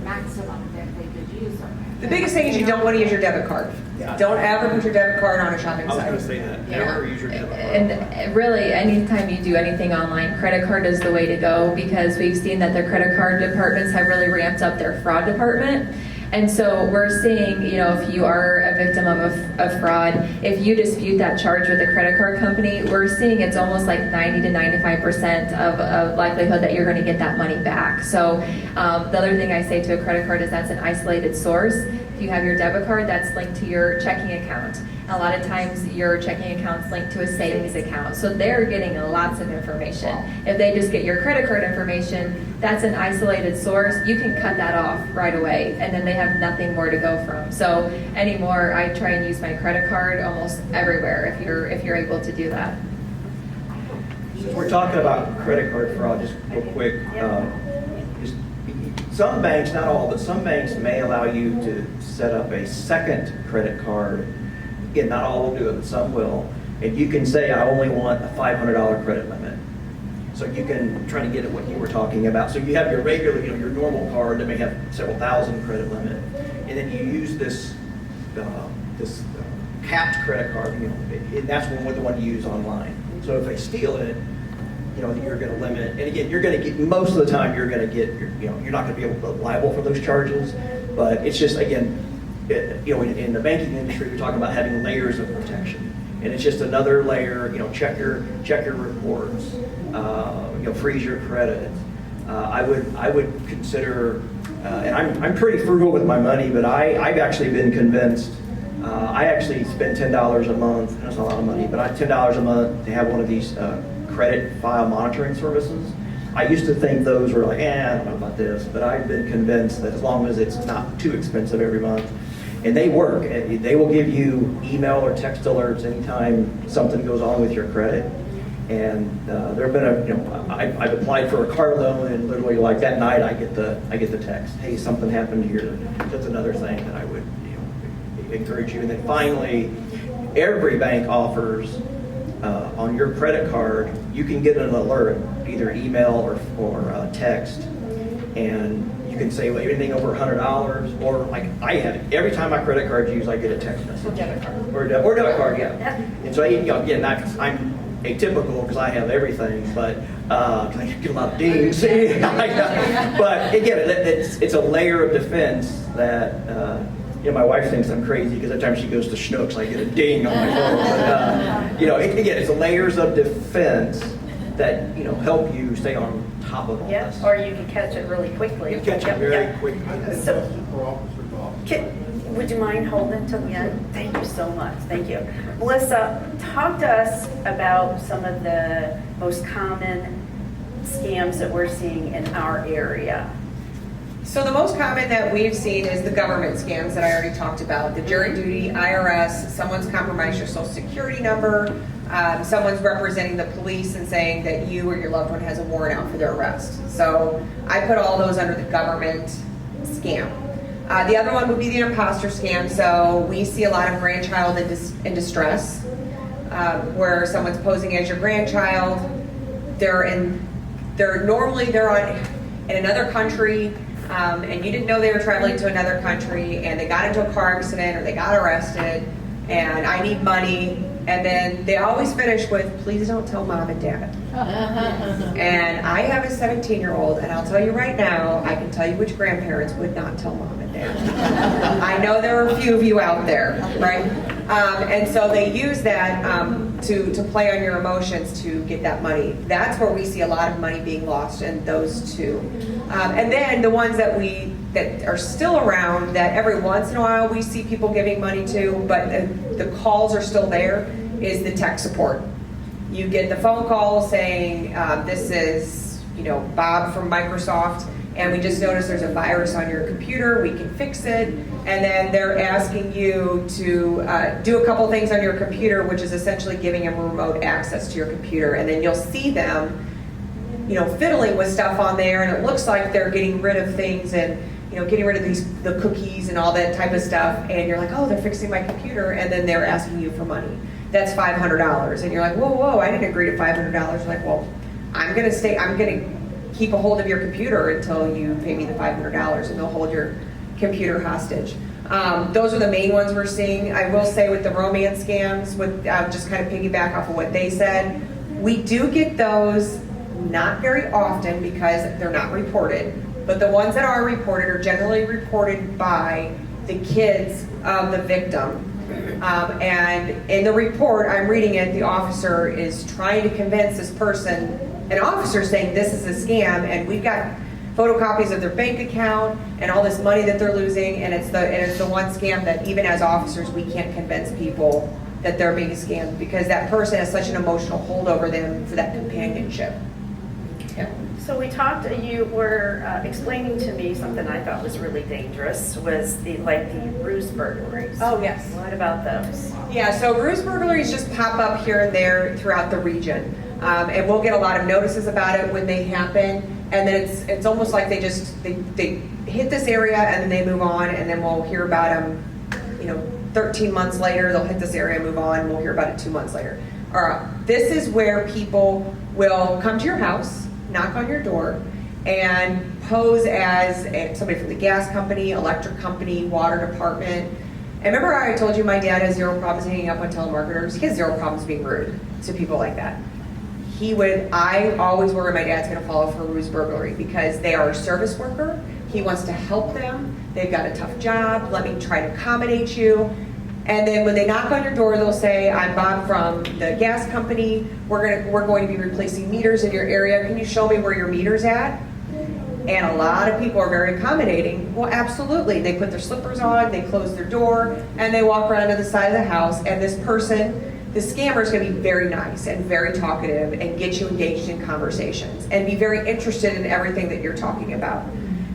S8: maximum that they could use on that.
S2: The biggest thing is you don't want to use your debit card.
S7: Yeah.
S2: Don't ever put your debit card on a shopping
S7: I was
S2: site.
S7: going to say that. Never use your debit card.
S4: And really, anytime you do anything online, credit card is the way to go, because we've seen that the credit card departments have really ramped up their fraud department. And so we're seeing, if you are a victim of fraud, if you dispute that charge with a credit card company, we're seeing it's almost like 90 to 95% of likelihood that you're going to get that money back. So the other thing I say to a credit card is that's an isolated source. If you have your debit card, that's linked to your checking account. A lot of times your checking account's linked to a savings account. So they're getting lots of information. If they just get your credit card information, that's an isolated source. You can cut that off right away, and then they have nothing more to go from. So anymore, I try and use my credit card almost everywhere if you're able to do that.
S3: Since we're talking about credit card fraud, just real quick, some banks, not all, but some banks may allow you to set up a second credit card. Again, not all will do it, but some will. And you can say, I only want a $500 credit limit. So you can try to get at what you were talking about. So you have your regular, your normal card that may have several thousand credit limit, and then you use this capped credit card, and that's the one you use online. So if they steal it, you're going to limit, and again, you're going to get, most of the time you're going to get, you're not going to be able to liable for those charges, but it's just, again, in the banking industry, we're talking about having layers of protection, and it's just another layer. Check your reports, freeze your credit. I would consider, and I'm pretty frugal with my money, but I've actually been convinced. I actually spend $10 a month, and that's a lot of money, but $10 a month to have one of these credit file monitoring services. I used to think those were like, I don't know about this, but I've been convinced that as long as it's not too expensive every month, and they work, they will give you email or text alerts anytime something goes on with your credit. And there have been I've applied for a car loan, and literally like that night I get the text, hey, something happened here. That's another thing that I would encourage you. And then finally, every bank offers on your credit card, you can get an alert, either email or text, and you can say anything over $100, or like I have, every time my credit card's used, I get a text message.
S1: Or debit card.
S3: Or debit card, yeah. And so again, I'm atypical because I have everything, but I get a lot of dings. But again, it's a layer of defense that my wife thinks I'm crazy because every time she goes to Schnucks, I get a ding on my phone. But again, it's layers of defense that help you stay on top of all
S1: Yeah,
S3: this.
S1: or you can catch it really quickly.
S3: You catch it very quickly.
S1: So, would you mind holding till the end? Thank you so much. Thank you. Melissa, talk to us about some of the most common scams that we're seeing in our area.
S2: So the most common that we've seen is the government scams that I already talked about. The jury duty, IRS, someone's compromised your social security number, someone's representing the police and saying that you or your loved one has a warrant out for their arrest. So I put all those under the government scam. The other one would be the imposter scam. So we see a lot of grandchild in distress, where someone's posing as your grandchild. They're in another country, and you didn't know they were traveling to another country, and they got into a car accident or they got arrested, and I need money. And then they always finish with, please don't tell mom and dad. And I have a 17-year-old, and I'll tell you right now, I can tell you which grandparents would not tell mom and dad. I know there are a few of you out there, right? And so they use that to play on your emotions to get that money. That's where we see a lot of money being lost in those two. And then the ones that are still around, that every once in a while we see people giving money to, but the calls are still there, is the tech support. You get the phone call saying, this is Bob from Microsoft, and we just noticed there's a virus on your computer, we can fix it. And then they're asking you to do a couple things on your computer, which is essentially giving them remote access to your computer. And then you'll see them fiddling with stuff on there, and it looks like they're getting rid of things and getting rid of the cookies and all that type of stuff. And you're like, oh, they're fixing my computer, and then they're asking you for money. That's $500, and you're like, whoa, I didn't agree to $500. You're like, well, I'm gonna keep a hold of your computer until you pay me the $500, and they'll hold your computer hostage. Those are the main ones we're seeing. I will say with the romance scams, with just kind of piggyback off of what they said, we do get those not very often because they're not reported. But the ones that are reported are generally reported by the kids of the victim. And in the report, I'm reading it, the officer is trying to convince this person, an officer saying this is a scam, and we've got photocopies of their bank account and all this money that they're losing, and it's the one scam that even as officers we can't convince people that they're being scammed because that person has such an emotional hold over them for that companionship. Yeah.
S1: So we talked, you were explaining to me something I thought was really dangerous, was the ruse burglaries.
S2: Oh, yes.
S1: What about those?
S2: Yeah, so ruse burglaries just pop up here and there throughout the region. And we'll get a lot of notices about it when they happen. And then it's almost like they hit this area and then they move on, and then we'll hear about them, 13 months later, they'll hit this area and move on, and we'll hear about it 2 months later. All right, this is where people will come to your house, knock on your door, and pose as somebody from the gas company, electric company, water department. And remember how I told you my dad has zero problems hanging up on telemarketers? He has zero problems being rude to people like that. I always worry my dad's gonna fall for a ruse burglary because they are a service worker. He wants to help them. They've got a tough job. Let me try to accommodate you. And then when they knock on your door, they'll say, I'm Bob from the gas company. We're going to be replacing meters in your area. Can you show me where your meter's at? And a lot of people are very accommodating. Well, absolutely. They put their slippers on, they close their door, and they walk around to the side of the house. And this scammer is going to be very nice and very talkative and get you engaged in conversations and be very interested in everything that you're talking about.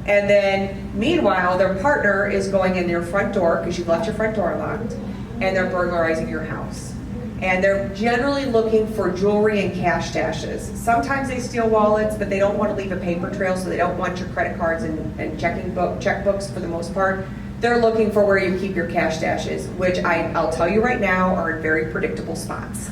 S2: And then, meanwhile, their partner is going in their front door because you've left your front door unlocked, and they're burglarizing your house. And they're generally looking for jewelry and cash stashes. Sometimes they steal wallets, but they don't want to leave a paper trail, so they don't want your credit cards and checkbooks for the most part. They're looking for where you keep your cash stashes, which I'll tell you right now are in very predictable spots.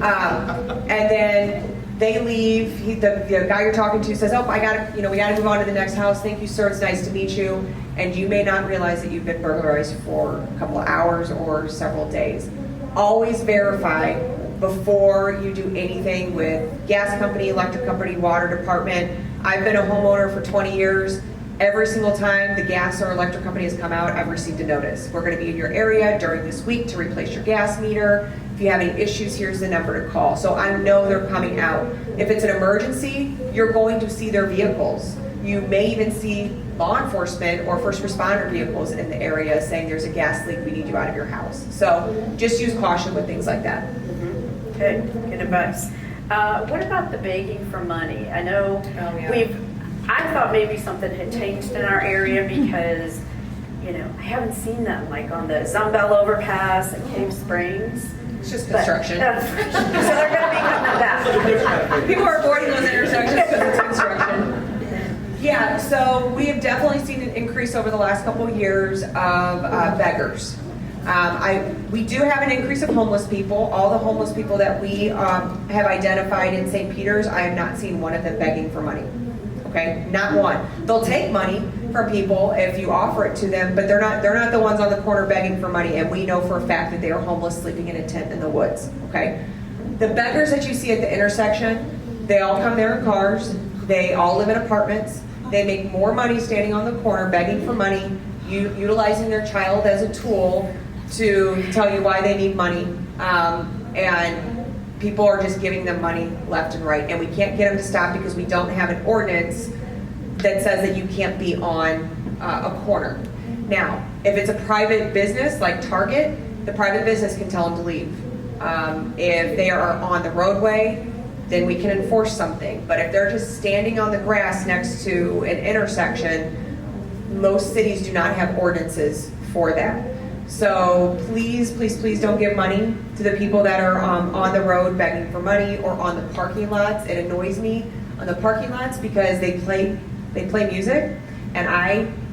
S2: And then they leave. The guy you're talking to says, "Oh, we got to move on to the next house. Thank you, sir. It's nice to meet you." And you may not realize that you've been burglarized for a couple of hours or several days. Always verify before you do anything with gas company, electric company, water department. I've been a homeowner for 20 years. Every single time the gas or electric company has come out, I've received a notice. We're going to be in your area during this week to replace your gas meter. If you have any issues, here's the number to call. So I know they're coming out. If it's an emergency, you're going to see their vehicles. You may even see law enforcement or first responder vehicles in the area saying there's a gas leak, we need you out of your house. So just use caution with things like that.
S1: Mm-hmm. Okay, good advice. What about the begging for money? I know I thought maybe something had changed in our area because, I haven't seen them like on the Zumbell overpass and Cave Springs.
S2: It's just construction.
S1: So they're going to be coming back.
S2: People are avoiding those intersections because it's construction. Yeah, so we have definitely seen an increase over the last couple of years of beggars. We do have an increase of homeless people. All the homeless people that we have identified in St. Peter's, I have not seen one of them begging for money. Okay, not one. They'll take money from people if you offer it to them, but they're not the ones on the corner begging for money, and we know for a fact that they are homeless sleeping in a tent in the woods. Okay, the beggars that you see at the intersection, they all come there in cars. They all live in apartments. They make more money standing on the corner begging for money, utilizing their child as a tool to tell you why they need money, and people are just giving them money left and right, and we can't get them to stop because we don't have an ordinance that says that you can't be on a corner. Now, if it's a private business like Target, the private business can tell them to leave. If they are on the roadway, then we can enforce something. But if they're just standing on the grass next to an intersection, most cities do not have ordinances for that. So please, please, please don't give money to the people that are on the road begging for money or on the parking lots. It annoys me on the parking lots because they play music. And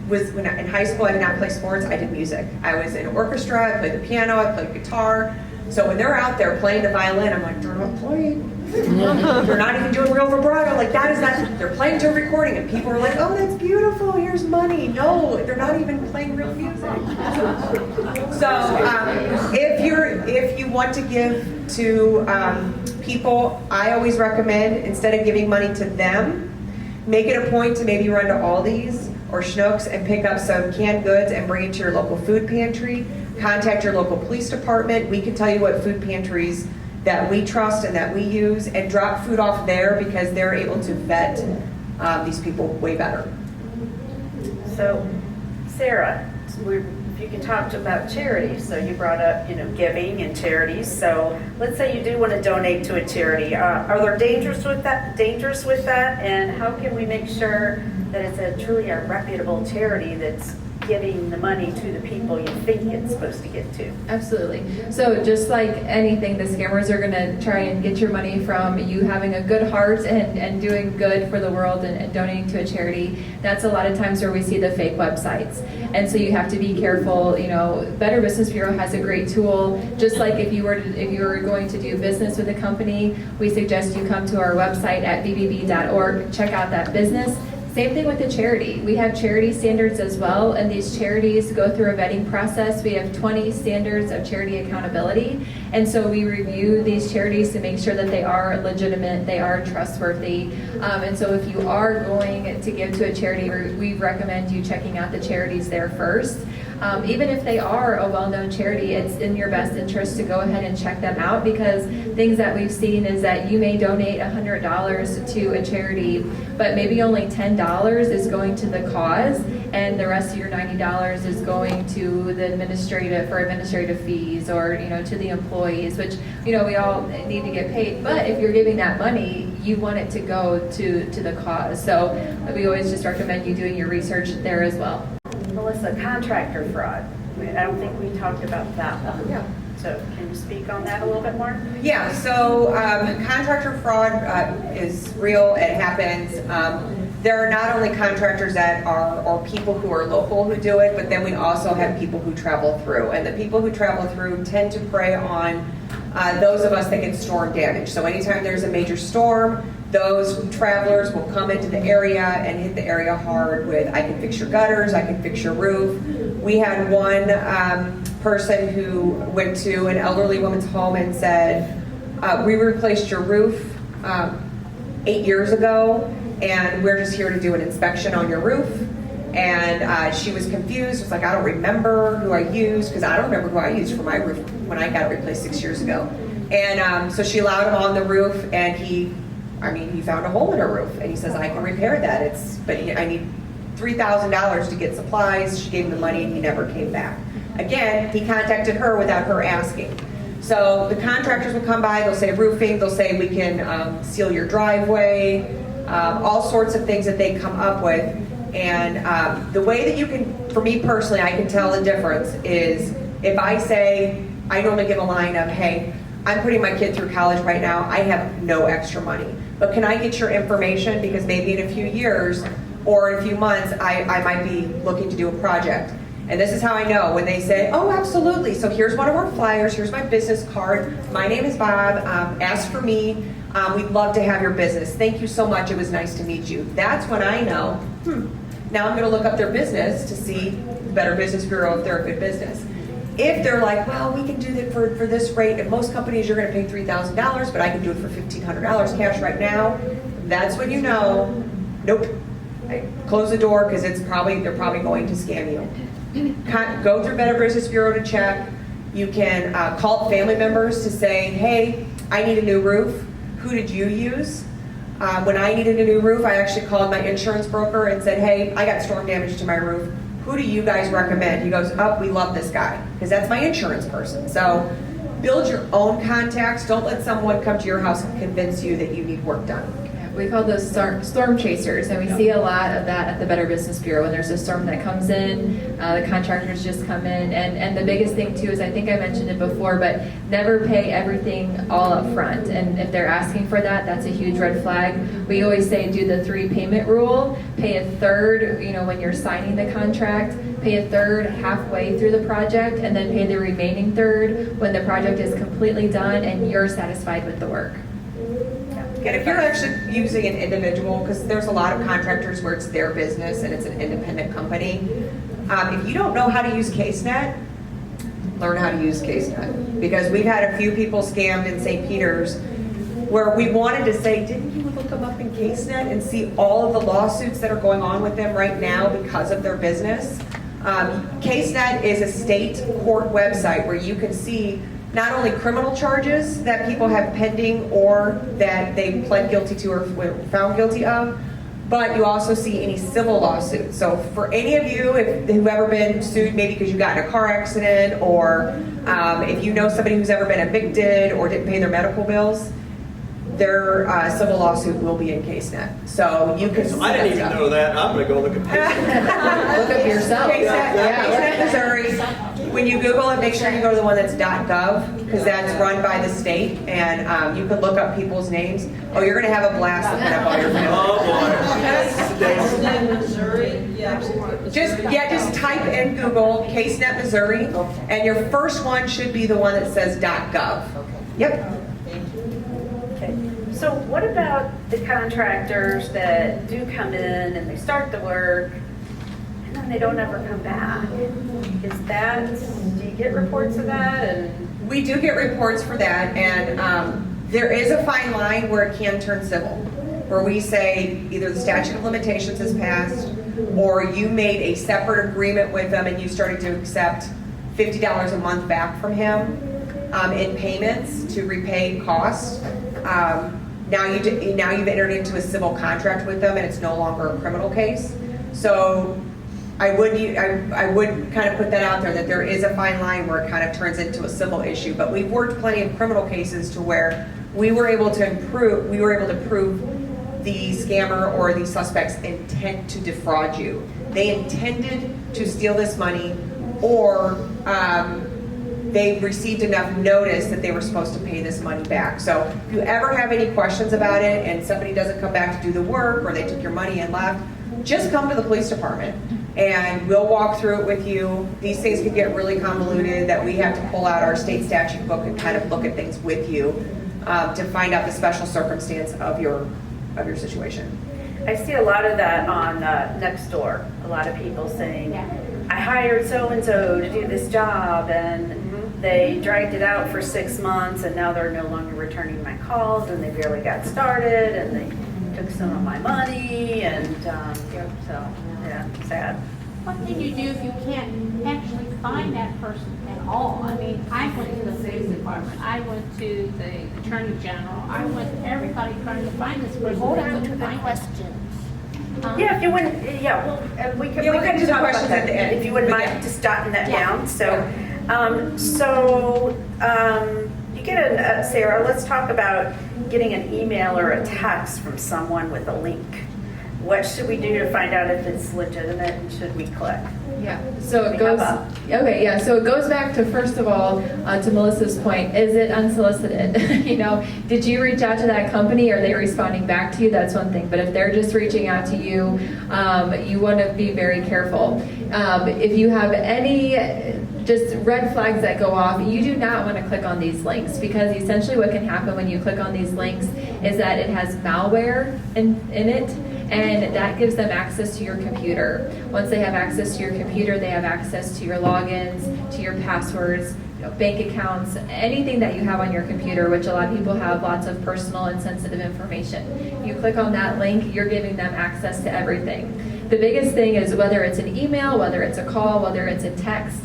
S2: when in high school I did not play sports, I did music. I was in an orchestra, I played the piano, I played guitar. So when they're out there playing the violin, I'm like, they're not playing. They're not even doing real vibrato. Like that is not, they're playing to a recording and people are like, oh, that's beautiful, here's money. No, they're not even playing real music. So if you want to give to people, I always recommend instead of giving money to them, make it a point to maybe run to Aldi's or Schnucks and pick up some canned goods and bring it to your local food pantry. Contact your local police department. We can tell you what food pantries that we trust and that we use, and drop food off there because they're able to vet these people way better.
S1: So, Sarah, if you can talk about charities. So you brought up, giving and charities. So let's say you do want to donate to a charity. Are there dangers with that? And how can we make sure that it's truly a reputable charity that's giving the money to the people you think it's supposed to get to?
S4: Absolutely. So just like anything, the scammers are going to try and get your money from you having a good heart and doing good for the world and donating to a charity. That's a lot of times where we see the fake websites. And so you have to be careful. Better Business Bureau has a great tool. Just like if you were going to do business with a company, we suggest you come to our website at bbb.org, check out that business. Same thing with the charity. We have charity standards as well, and these charities go through a vetting process. We have 20 standards of charity accountability, and so we review these charities to make sure that they are legitimate, they are trustworthy. And so if you are going to give to a charity, we recommend you checking out the charities there first. Even if they are a well-known charity, it's in your best interest to go ahead and check them out, because things that we've seen is that you may donate $100 to a charity, but maybe only $10 is going to the cause, and the rest of your $90 is going to the administrative fees, or to the employees, which we all need to get paid. But if you're giving that money, you want it to go to the cause. So we always just recommend you doing your research there as well.
S1: Melissa, contractor fraud. I don't think we talked about that one.
S2: Yeah.
S1: So can you speak on that a little bit more?
S2: Yeah, so contractor fraud is real. It happens. There are not only contractors that are, or people who are local who do it, but then we also have people who travel through. And the people who travel through tend to prey on those of us that get storm damage. So anytime there's a major storm, those travelers will come into the area and hit the area hard with, I can fix your gutters, I can fix your roof. We had one person who went to an elderly woman's home and said, we replaced your roof 8 years ago, and we're just here to do an inspection on your roof. And she was confused. It's like, I don't remember who I used, because I don't remember who I used for my roof when I got it replaced 6 years ago. And so she allowed him on the roof, and he found a hole in her roof, and he says, I can repair that. But I need $3,000 to get supplies. She gave him the money, and he never came back. Again, he contacted her without her asking. So the contractors will come by, they'll say roofing, they'll say we can seal your driveway, all sorts of things that they come up with. And the way that you can, for me personally, I can tell the difference is if I say, I normally give a line of, hey, I'm putting my kid through college right now, I have no extra money, but can I get your information, because maybe in a few years or in a few months I might be looking to do a project. And this is how I know, when they say, oh, absolutely, so here's one of our flyers, here's my business card, my name is Bob, ask for me, we'd love to have your business, thank you so much, it was nice to meet you. That's when I know, now I'm going to look up their business to see the Better Business Bureau if they're a good business. If they're like, well, we can do that for this rate, at most companies you're going to pay $3,000, but I can do it for $1,500 cash right now, that's when you know, nope, close the door, because they're probably going to scam you. Go through Better Business Bureau to check. You can call family members to say, hey, I need a new roof. Who did you use? When I needed a new roof, I actually called my insurance broker and said, hey, I got storm damage to my roof. Who do you guys recommend? He goes, oh, we love this guy, because that's my insurance person. So build your own contacts. Don't let someone come to your house and convince you that you need work done.
S4: We call those storm chasers, and we see a lot of that at the Better Business Bureau. When there's a storm that comes in, the contractors just come in, and the biggest thing too is, I think I mentioned it before, but never pay everything all up front. And if they're asking for that, that's a huge red flag. We always say do the 3-payment rule. Pay a third, when you're signing the contract, pay a third halfway through the project, and then pay the remaining third when the project is completely done and you're satisfied with the work.
S2: And if you're actually using an individual, because there's a lot of contractors where it's their business and it's an independent company, if you don't know how to use CaseNet, learn how to use CaseNet. Because we've had a few people scammed in St. Peter's where we wanted to say, didn't you look them up in CaseNet and see all of the lawsuits that are going on with them right now because of their business. CaseNet is a state court website where you can see not only criminal charges that people have pending or that they pled guilty to or were found guilty of, but you also see any civil lawsuits. So for any of you who've ever been sued, maybe because you got in a car accident, or if you know somebody who's ever been evicted or didn't pay their medical bills, their civil lawsuit will be in CaseNet. So you can.
S7: So I didn't even know that. I'm gonna go look at CaseNet.
S4: Look up yourself.
S2: CaseNet, Missouri. When you Google it, make sure you go to the one that's .gov, because that's run by the state, and you can look up people's names. Oh, you're gonna have a blast looking up all your family.
S7: Oh, boy.
S9: Missouri, yeah.
S2: Just type in Google CaseNet Missouri, and your first one should be the one that says .gov. Yep.
S1: Okay. So what about the contractors that do come in and they start the work and then they don't ever come back? Is that, do you get reports of that? And
S2: We do get reports for that, and there is a fine line where it can turn civil, where we say either the statute of limitations has passed, or you made a separate agreement with them and you started to accept $50 a month back from him in payments to repay costs. Now you've entered into a civil contract with them, and it's no longer a criminal case. So I would kind of put that out there, that there is a fine line where it kind of turns into a civil issue. But we've worked plenty of criminal cases to where we were able to prove the scammer or the suspect's intent to defraud you. They intended to steal this money, or they received enough notice that they were supposed to pay this money back. So if you ever have any questions about it and somebody doesn't come back to do the work, or they took your money and left, just come to the police department and we'll walk through it with you. These things can get really convoluted, that we have to pull out our state statute book and kind of look at things with you to find out the special circumstance of your situation.
S1: I see a lot of that on Nextdoor. A lot of people saying, I hired so-and-so to do this job, and they dragged it out for 6 months, and now they're no longer returning my calls, and they barely got started, and they took some of my money, and so, yeah, sad.
S6: What can you do if you can't actually find that person at all? I mean, I went to the police department, I went to the attorney general, I went to everybody trying to find this person.
S8: Hold
S6: They
S8: on to
S6: couldn't
S8: the
S6: find
S8: questions.
S1: Yeah, if you wouldn't, we could
S2: we'll get to the
S1: talk about
S2: questions
S1: that
S2: at the end.
S1: if you wouldn't
S2: But
S1: mind
S2: yeah.
S1: just jotting that
S8: Yeah.
S1: down. You get a, Sarah, let's talk about getting an email or a text from someone with a link. What should we do to find out if it's legitimate, and should we click?
S4: Yeah, so it
S1: We
S4: goes,
S1: have
S4: okay, yeah, so it goes back to, first of all, to Melissa's point, is it unsolicited? Did you reach out to that company? Are they responding back to you? That's one thing, but if they're just reaching out to you, you want to be very careful. If you have any just red flags that go off, you do not want to click on these links, because essentially what can happen when you click on these links is that it has malware in it, and that gives them access to your computer. Once they have access to your computer, they have access to your logins, to your passwords, bank accounts, anything that you have on your computer, which a lot of people have lots of personal and sensitive information. You click on that link, you're giving them access to everything. The biggest thing is, whether it's an email, whether it's a call, whether it's a text,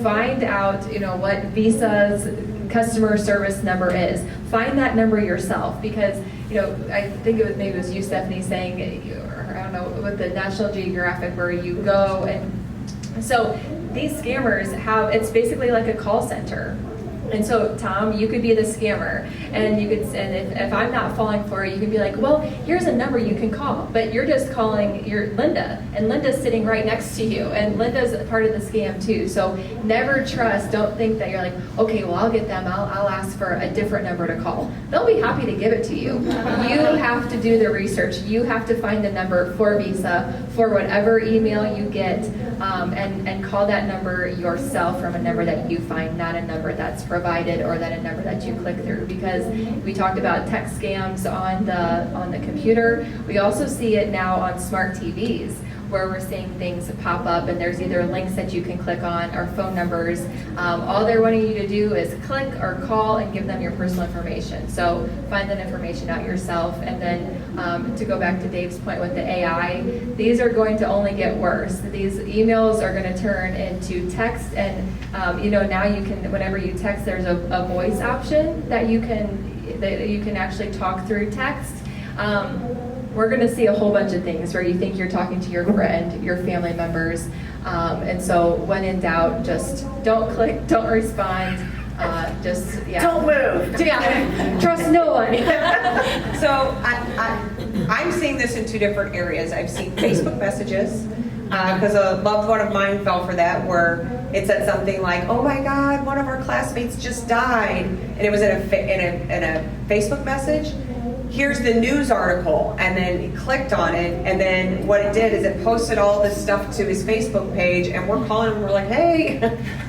S4: find out, what Visa's customer service number is. Find that number yourself, because, I think maybe it was you, Stephanie, saying, or I don't know, with the National Geographic, where you go, and so these scammers it's basically like a call center. And so, Tom, you could be the scammer, and if I'm not falling for it, you can be like, well, here's a number you can call, but you're just calling your Linda, and Linda's sitting right next to you, and Linda's part of the scam too. So never trust. Don't think that you're like, okay, well, I'll get them. I'll ask for a different number to call. They'll be happy to give it to you. You have to do the research. You have to find the number for Visa, for whatever email you get, and call that number yourself from a number that you find, not a number that's provided or that a number that you click through. Because we talked about text scams on the computer. We also see it now on smart TVs, where we're seeing things pop up, and there's either links that you can click on or phone numbers. All they're wanting you to do is click or call and give them your personal information. So find that information out yourself. And then to go back to Dave's point with the AI, these are going to only get worse. These emails are going to turn into text, and now you can, whenever you text, there's a voice option that you can actually talk through text. We're going to see a whole bunch of things where you think you're talking to your friend, your family members, and so when in doubt, just don't click, don't respond,
S1: Don't move.
S4: Yeah, trust no one.
S2: So I'm seeing this in two different areas. I've seen Facebook messages, because a loved one of mine fell for that, where it said something like, "Oh my God, one of our classmates just died," and it was in a Facebook message. Here's the news article, and then he clicked on it, and then what it did is it posted all this stuff to his Facebook page, and we're calling him, we're like, "Hey,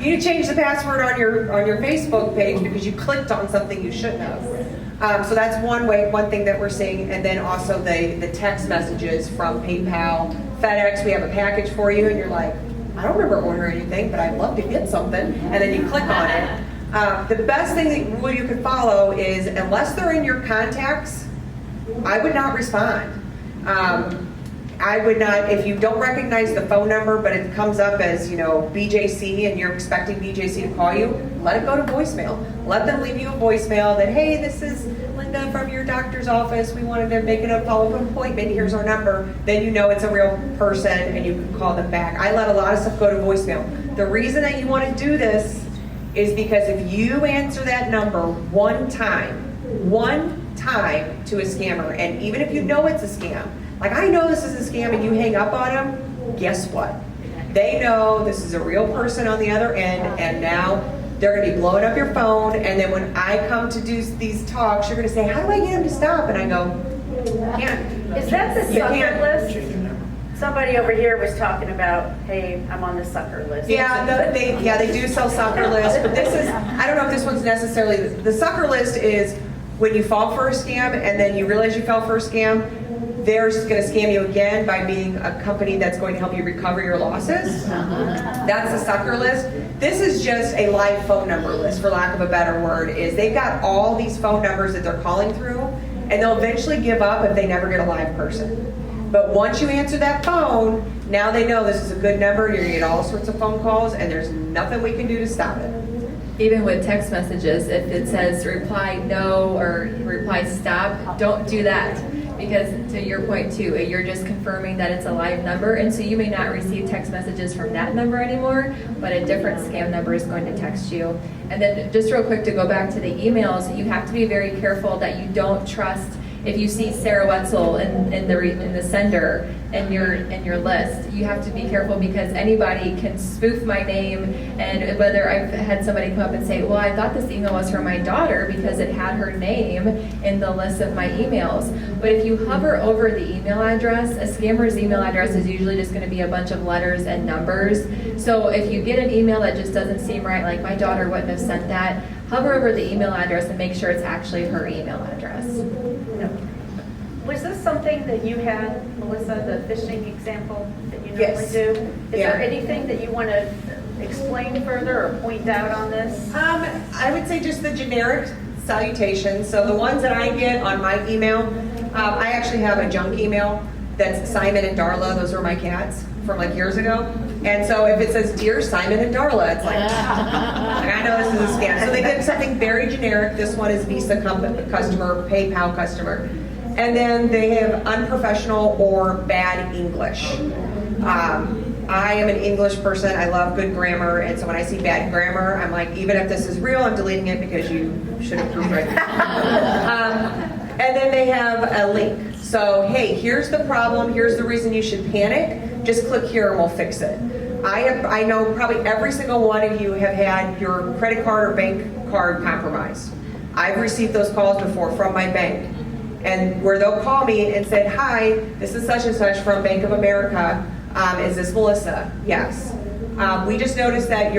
S2: you need to change the password on your Facebook page because you clicked on something you shouldn't have." So that's one thing that we're seeing, and then also the text messages from PayPal, FedEx, "We have a package for you," and you're like, "I don't remember ordering anything, but I'd love to get something," and then you click on it. The best rule you could follow is, unless they're in your contacts, I would not respond. I would not, if you don't recognize the phone number, but it comes up as, BJC, and you're expecting BJC to call you, let it go to voicemail. Let them leave you a voicemail that, "Hey, this is Linda from your doctor's office. We wanted to make a follow-up appointment. Here's our number." Then you know it's a real person, and you can call them back. I let a lot of stuff go to voicemail. The reason that you want to do this is because if you answer that number one time to a scammer, and even if you know it's a scam, like I know this is a scam, and you hang up on them, guess what? They know this is a real person on the other end, and now they're going to be blowing up your phone, and then when I come to do these talks, you're going to say, "How do I get them to stop?" And I go, "Can't."
S1: Is that the
S2: You
S1: sucker
S2: can't.
S1: list? Somebody over here was talking about, "Hey, I'm on the sucker list."
S2: Yeah, they do sell sucker lists, but this is, I don't know if this one's necessarily, the sucker list is when you fall for a scam and then you realize you fell for a scam, they're going to scam you again by being a company that's going to help you recover your losses. That's the sucker list. This is just a live phone number list, for lack of a better word, is they've got all these phone numbers that they're calling through, and they'll eventually give up if they never get a live person. But once you answer that phone, now they know this is a good number, you're going to get all sorts of phone calls, and there's nothing we can do to stop it.
S4: Even with text messages, if it says reply no or reply stop, don't do that. Because to your point too, you're just confirming that it's a live number, and so you may not receive text messages from that number anymore, but a different scam number is going to text you. And then just real quick to go back to the emails, you have to be very careful that you don't trust. If you see Sarah Wetzel in the sender in your list, you have to be careful, because anybody can spoof my name. And whether I've had somebody come up and say, "Well, I thought this email was from my daughter because it had her name in the list of my emails." But if you hover over the email address, a scammer's email address is usually just going to be a bunch of letters and numbers. So if you get an email that just doesn't seem right, like my daughter wouldn't have sent that, hover over the email address and make sure it's actually her email address.
S1: No. Was this something that you had, Melissa, the phishing example that you normally
S2: Yes.
S1: do? Is
S2: Yeah.
S1: there anything that you want to explain further or point out on this?
S2: I would say just the generic salutations. So the ones that I get on my email, I actually have a junk email that's Simon and Darla. Those were my cats from like years ago. And so if it says "Dear Simon and Darla," it's like, I know this is a scam. So they give something very generic. This one is Visa customer, PayPal customer. And then they have unprofessional or bad English. I am an English person. I love good grammar. And so when I see bad grammar, I'm like, even if this is real, I'm deleting it because you should have proved right. And then they have a link. So, hey, here's the problem. Here's the reason you should panic. Just click here and we'll fix it. I know probably every single one of you have had your credit card or bank card compromised. I've received those calls before from my bank. And where they'll call me and say, "Hi, this is such and such from Bank of America. Is this Melissa?" Yes. We just noticed that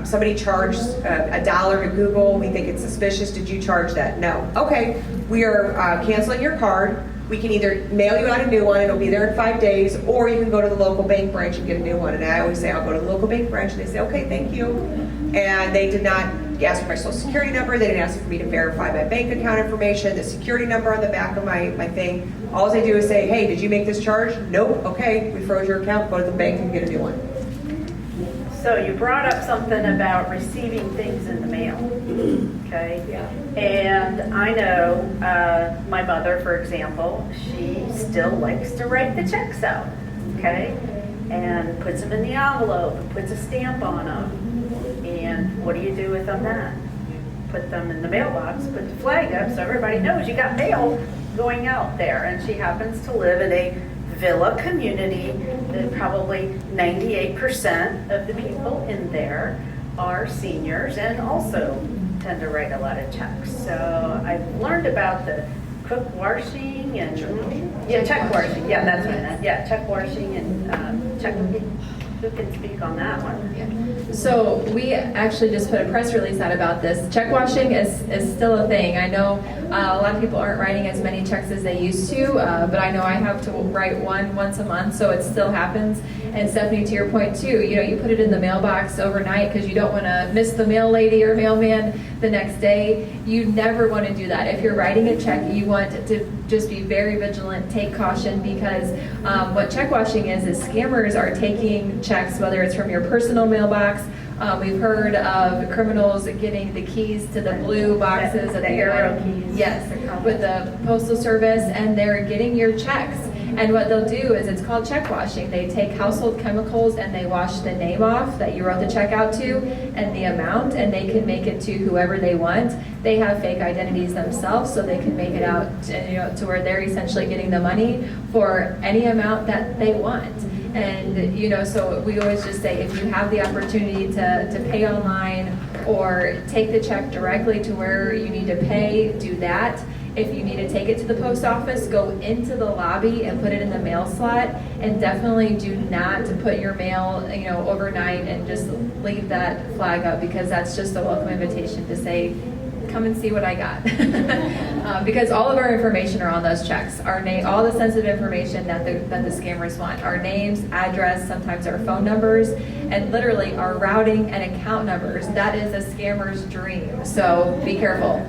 S2: somebody charged $1 to Google. We think it's suspicious. Did you charge that? No. Okay. We are canceling your card. We can either mail you out a new one, it'll be there in 5 days, or you can go to the local bank branch and get a new one. And I always say, I'll go to the local bank branch, and they say, okay, thank you. And they did not ask for my social security number, they didn't ask for me to verify my bank account information, the security number on the back of my thing. All they do is say, hey, did you make this charge? Nope, okay, we froze your account, go to the bank and get a new one.
S1: So you brought up something about receiving things in the mail, okay?
S2: Yeah.
S1: And I know my mother, for example, she still likes to write the checks out, okay? And puts them in the envelope, and puts a stamp on them. And what do you do with them then? Put them in the mailbox, put the flag up so everybody knows you got mail going out there. And she happens to live in a villa community that probably 98% of the people in there are seniors and also tend to write a lot of checks. So I've learned about the cook washing and check washing. Yeah, that's what I meant. Yeah, check washing and check. Who can speak on that one?
S4: So we actually just put a press release out about this. Check washing is still a thing. I know a lot of people aren't writing as many checks as they used to, but I know I have to write one once a month, so it still happens. And Stephanie, to your point too, you put it in the mailbox overnight because you don't want to miss the mail lady or mailman the next day. You never want to do that. If you're writing a check, you want to just be very vigilant, take caution, because what check washing is scammers are taking checks, whether it's from your personal mailbox. We've heard of criminals getting the keys to the blue boxes of
S1: the arrow keys.
S4: Yes, with the postal service, and they're getting your checks. And what they'll do is, it's called check washing. They take household chemicals and they wash the name off that you wrote the check out to and the amount, and they can make it to whoever they want. They have fake identities themselves, so they can make it out to where they're essentially getting the money for any amount that they want. And so we always just say, if you have the opportunity to pay online or take the check directly to where you need to pay, do that. If you need to take it to the post office, go into the lobby and put it in the mail slot. And definitely do not put your mail, overnight and just leave that flag up, because that's just a welcome invitation to say, come and see what I got. Because all of our information are on those checks. All the sensitive information that the scammers want. Our names, address, sometimes our phone numbers, and literally our routing and account numbers. That is a scammer's dream. So be careful.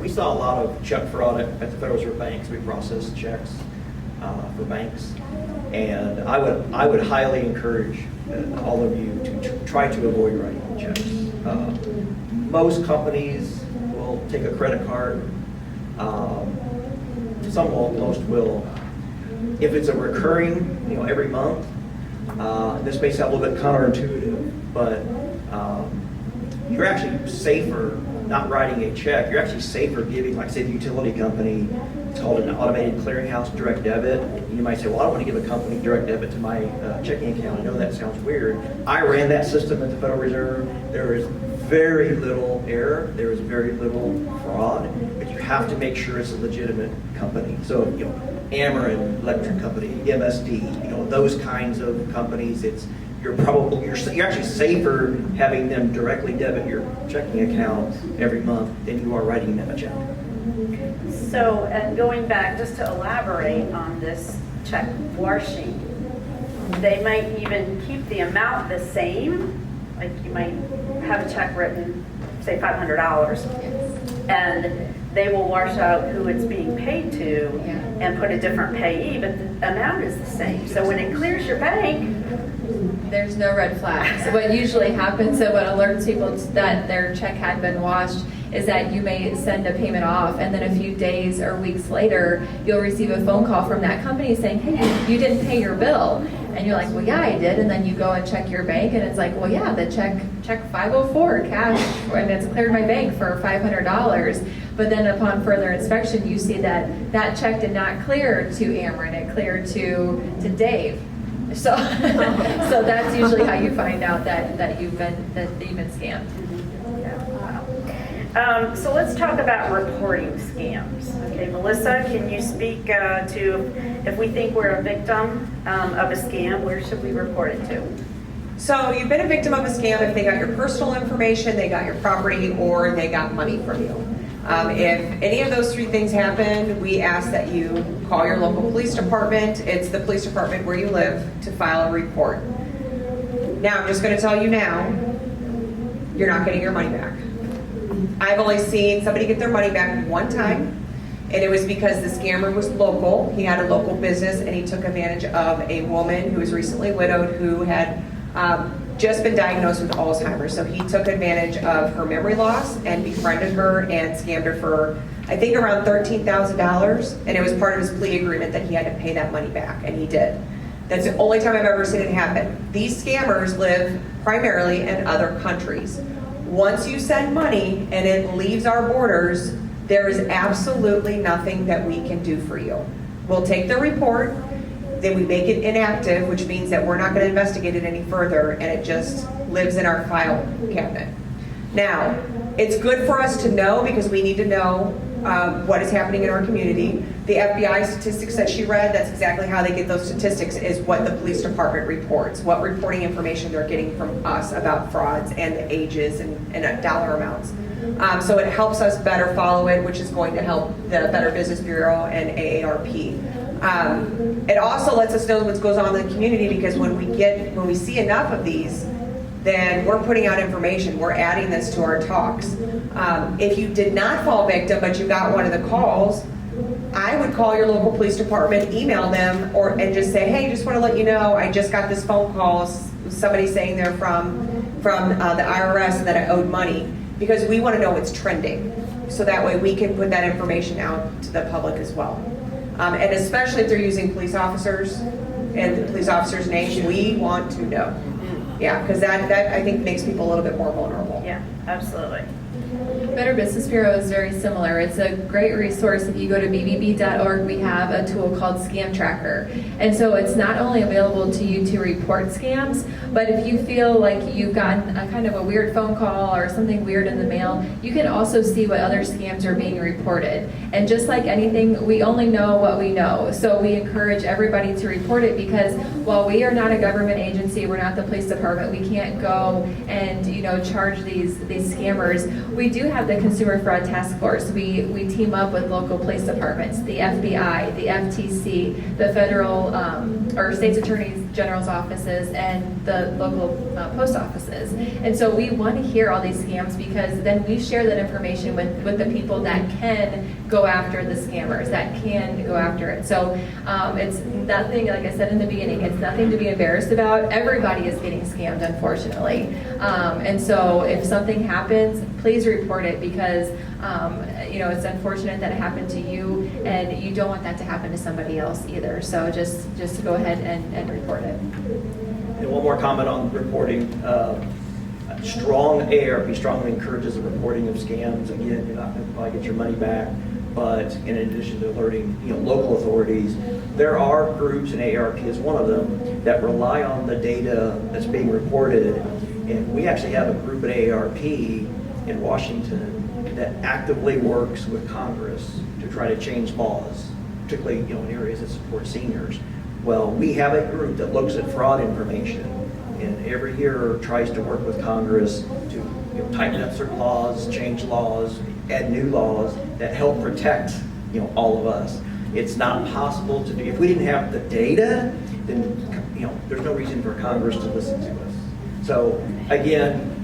S3: We saw a lot of check fraud at the Federal Reserve banks. We processed checks for banks, and I would highly encourage all of you to try to avoid writing checks. Most companies will take a credit card. Some won't, most will. If it's a recurring, every month, this may sound a little bit counterintuitive, but you're actually safer not writing a check. You're actually safer giving, like say the utility company, it's called an automated clearinghouse direct debit. You might say, well, I don't want to give a company direct debit to my checking account. I know that sounds weird. I ran that system at the Federal Reserve. There is very little error. There is very little fraud, but you have to make sure it's a legitimate company. So, Ameren Electric Company, MSD, those kinds of companies, you're actually safer having them directly debit your checking account every month than you are writing them a check.
S1: So, and going back, just to elaborate on this check washing, they might even keep the amount the same. Like you might have a check written, say $500, and they will wash out who it's being paid to and put a different payee, but the amount is the same. So when it clears your bank,
S4: there's no red flags. So what usually happens, and what alerts people that their check had been washed, is that you may send a payment off, and then a few days or weeks later, you'll receive a phone call from that company saying, hey, you didn't pay your bill. And you're like, well, yeah, I did. And then you go and check your bank, and it's like, well, yeah, the check 504 cash, and it's cleared my bank for $500. But then upon further inspection, you see that that check did not clear to Ameren, it cleared to Dave. So, so that's usually how you find out that you've been scammed.
S1: So let's talk about reporting scams. Okay, Melissa, can you speak to if we think we're a victim of a scam, where should we report it to?
S2: So you've been a victim of a scam if they got your personal information, they got your property, or they got money from you. If any of those 3 things happen, we ask that you call your local police department. It's the police department where you live to file a report. Now, I'm just going to tell you now, you're not getting your money back. I've only seen somebody get their money back one time, and it was because the scammer was local. He had a local business, and he took advantage of a woman who was recently widowed who had just been diagnosed with Alzheimer's. So he took advantage of her memory loss and befriended her and scammed her for, I think, around $13,000. And it was part of his plea agreement that he had to pay that money back, and he did. That's the only time I've ever seen it happen. These scammers live primarily in other countries. Once you send money and it leaves our borders, there is absolutely nothing that we can do for you. We'll take the report, then we make it inactive, which means that we're not going to investigate it any further, and it just lives in our file cabinet. Now, it's good for us to know because we need to know what is happening in our community. The FBI statistics that she read, that's exactly how they get those statistics, is what the police department reports, what reporting information they're getting from us about frauds and the ages and dollar amounts. So it helps us better follow it, which is going to help the Better Business Bureau and AARP. It also lets us know what goes on in the community, because when we see enough of these, then we're putting out information. We're adding this to our talks. If you did not fall victim, but you got one of the calls, I would call your local police department, email them, and just say, hey, just want to let you know, I just got this phone call, somebody saying they're from the IRS and that I owed money, because we want to know what's trending. So that way we can put that information out to the public as well. And especially if they're using police officers and the police officers' names, we want to know. Yeah, because that I think makes people a little bit more vulnerable.
S1: Yeah, absolutely.
S4: Better Business Bureau is very similar. It's a great resource. If you go to bbb.org, we have a tool called Scam Tracker. And so it's not only available to you to report scams, but if you feel like you've gotten a kind of a weird phone call or something weird in the mail, you can also see what other scams are being reported. And just like anything, we only know what we know. So we encourage everybody to report it, because while we are not a government agency, we're not the police department, we can't go and charge these scammers. We do have the Consumer Fraud Task Force. We team up with local police departments, the FBI, the FTC, the federal or state's attorneys general's offices, and the local post offices. And so we want to hear all these scams, because then we share that information with the people that can go after the scammers, that can go after it. So it's nothing, like I said in the beginning, it's nothing to be embarrassed about. Everybody is getting scammed, unfortunately. And so if something happens, please report it, because it's unfortunate that it happened to you, and you don't want that to happen to somebody else either. So just go ahead and report it.
S3: And one more comment on reporting. AARP strongly encourages the reporting of scams. Again, you're not going to probably get your money back, but in addition to alerting local authorities, there are groups, and AARP is one of them, that rely on the data that's being reported. And we actually have a group at AARP in Washington that actively works with Congress to try to change laws, particularly in areas that support seniors. Well, we have a group that looks at fraud information, and every year tries to work with Congress to tighten up certain laws, change laws, add new laws that help protect all of us. It's not possible to do. If we didn't have the data, then there's no reason for Congress to listen to us. So again,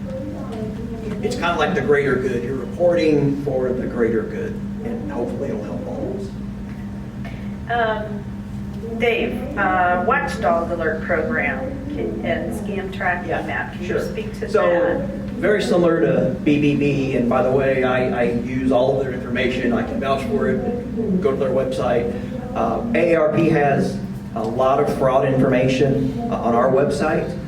S3: it's kind of like the greater good. You're reporting for the greater good, and hopefully it'll help all of us.
S1: Dave, Watchdog Alert Program and Scam Tracking Map. Can you speak to that?
S3: Very similar to BBB, and by the way, I use all of their information. I can vouch for it. Go to their website. AARP has a lot of fraud information on our website.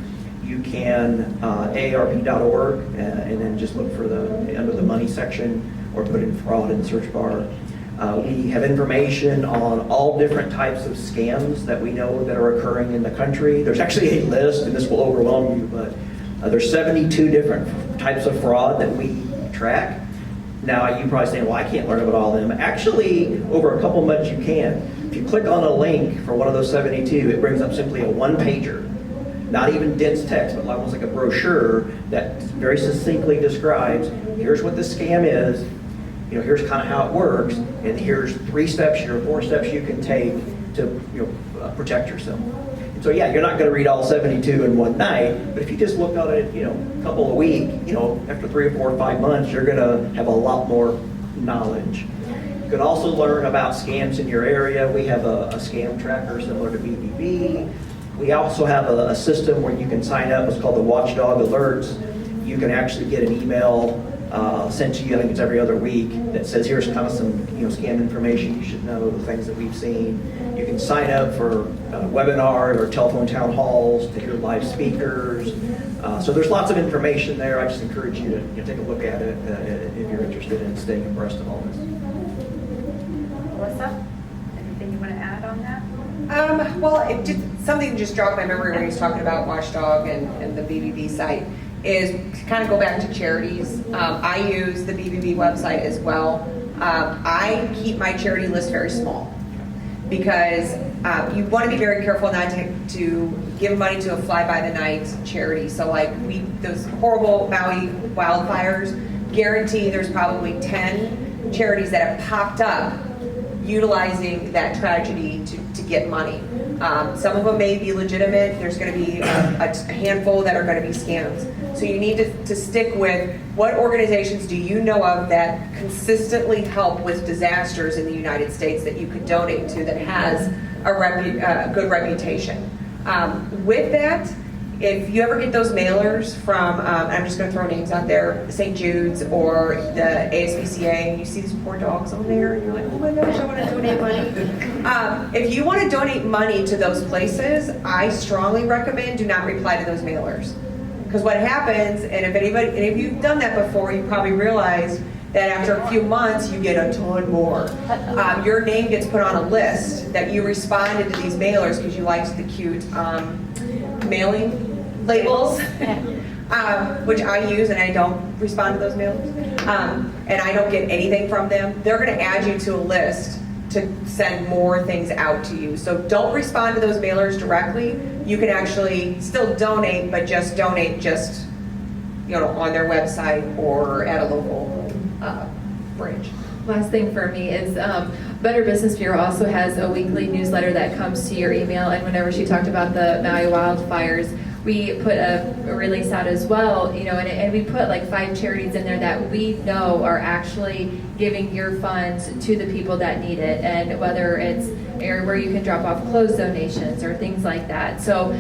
S3: You can AARP.org and then just look for under the money section, or put in fraud in the search bar. We have information on all different types of scams that we know that are occurring in the country. There's actually a list, and this will overwhelm you, but there's 72 different types of fraud that we track. Now, you probably saying, well, I can't learn about all of them. Actually, over a couple months you can. If you click on a link for one of those 72, it brings up simply a one-pager. Not even dense text, but almost like a brochure that very succinctly describes, here's what the scam is, here's kind of how it works, and here's 3 steps or 4 steps you can take to protect yourself. And so yeah, you're not going to read all 72 in one night, but if you just look at it, a couple a week, after 3 or 4 or 5 months, you're going to have a lot more knowledge. You can also learn about scams in your area. We have a scam tracker similar to BBB. We also have a system where you can sign up. It's called the Watchdog Alerts. You can actually get an email sent to you, I think it's every other week, that says here's kind of some scam information you should know, the things that we've seen. You can sign up for webinars or telephone town halls to hear live speakers. So there's lots of information there. I just encourage you to take a look at it if you're interested in staying abreast of all this.
S1: Melissa, anything you want to add on that?
S2: Something just jogged my memory when he was talking about Watchdog and the BBB site is to kind of go back to charities. I use the BBB website as well. I keep my charity list very small because you want to be very careful not to give money to a fly-by-the-night charity. So like those horrible Maui wildfires, guarantee there's probably 10 charities that have popped up utilizing that tragedy to get money. Some of them may be legitimate. There's going to be a handful that are going to be scams. So you need to stick with what organizations do you know of that consistently help with disasters in the United States that you could donate to that has a good reputation. With that, if you ever get those mailers from, I'm just going to throw names out there, St. Jude's or the ASPCA, and you see these poor dogs on there, and you're like, oh my gosh, I want to donate money. If you want to donate money to those places, I strongly recommend do not reply to those mailers. Because what happens, and if you've done that before, you probably realize that after a few months, you get a ton more. Your name gets put on a list that you responded to these mailers because you liked the cute mailing labels, which I use, and I don't respond to those mailers, and I don't get anything from them. They're going to add you to a list to send more things out to you. So don't respond to those mailers directly. You can actually still donate, but just donate on their website or at a local branch.
S4: Last thing for me is Better Business Bureau also has a weekly newsletter that comes to your email, and whenever she talked about the Maui wildfires, we put a release out as well, and we put like 5 charities in there that we know are actually giving your funds to the people that need it, and whether it's where you can drop off clothes donations or things like that. So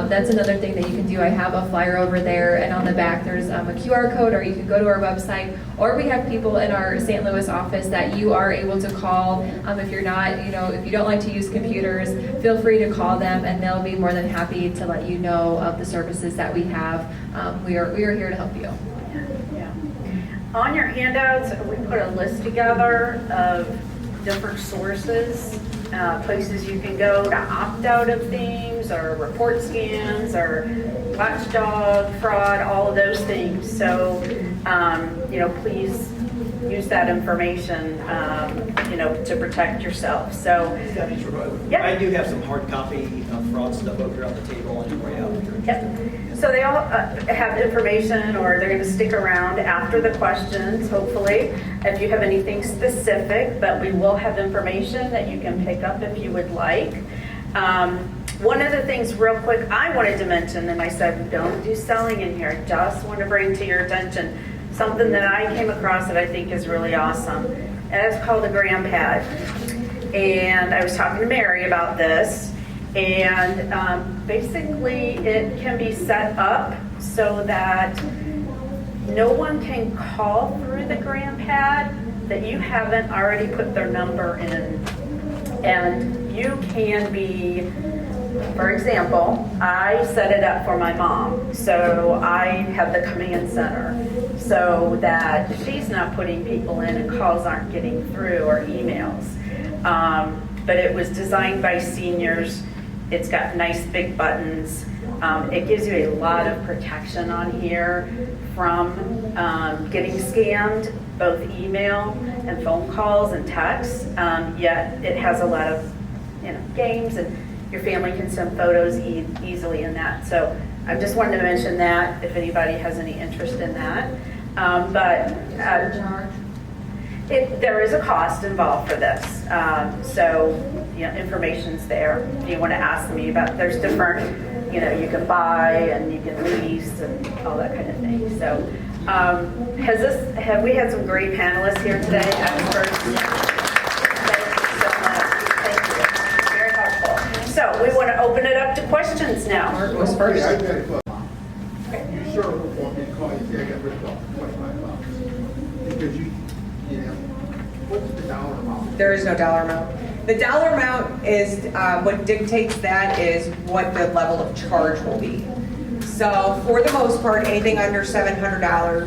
S4: that's another thing that you can do. I have a flyer over there, and on the back there's a QR code, or you can go to our website, or we have people in our St. Louis office that you are able to call. If you're not, if you don't like to use computers, feel free to call them, and they'll be more than happy to let you know of the services that we have. We are here to help you.
S1: Yeah. On your handouts, we put a list together of different sources, places you can go to opt out of things, or report scams, or watchdog, fraud, all of those things. So, please use that information, to protect yourself. So, yeah.
S3: I do have some hard copy of fraud stuff over here on the table on your way out here.
S1: Yep. So they all have information, or they're going to stick around after the questions, hopefully, if you have anything specific, but we will have information that you can pick up if you would like. One of the things real quick I wanted to mention, and I said don't do selling in here, I just want to bring to your attention something that I came across that I think is really awesome. And it's called a gram pad. And I was talking to Mary about this, and basically it can be set up so that no one can call through the gram pad that you haven't already put their number in. And you can be, for example, I set it up for my mom, so I have the command center so that she's not putting people in and calls aren't getting through, or emails. But it was designed by seniors. It's got nice big buttons. It gives you a lot of protection on here from getting scammed, both email and phone calls and texts. Yet it has a lot of games, and your family can send photos easily in that. So I just wanted to mention that if anybody has any interest in that. There is a cost involved for this. So, information's there. If you want to ask me about, there's different, you can buy and you can lease and all that kind of thing. So, have we had some great panelists here today, experts? Thank you so much. Thank you. Very helpful. So, we want to open it up to questions now.
S2: Mark was first.
S10: I got a question. You sure won't be calling and say I got rid of $25? Because what's the dollar amount?
S2: There is no dollar amount. The dollar amount is, what dictates that is what the level of charge will be. So for the most part, anything under $700 or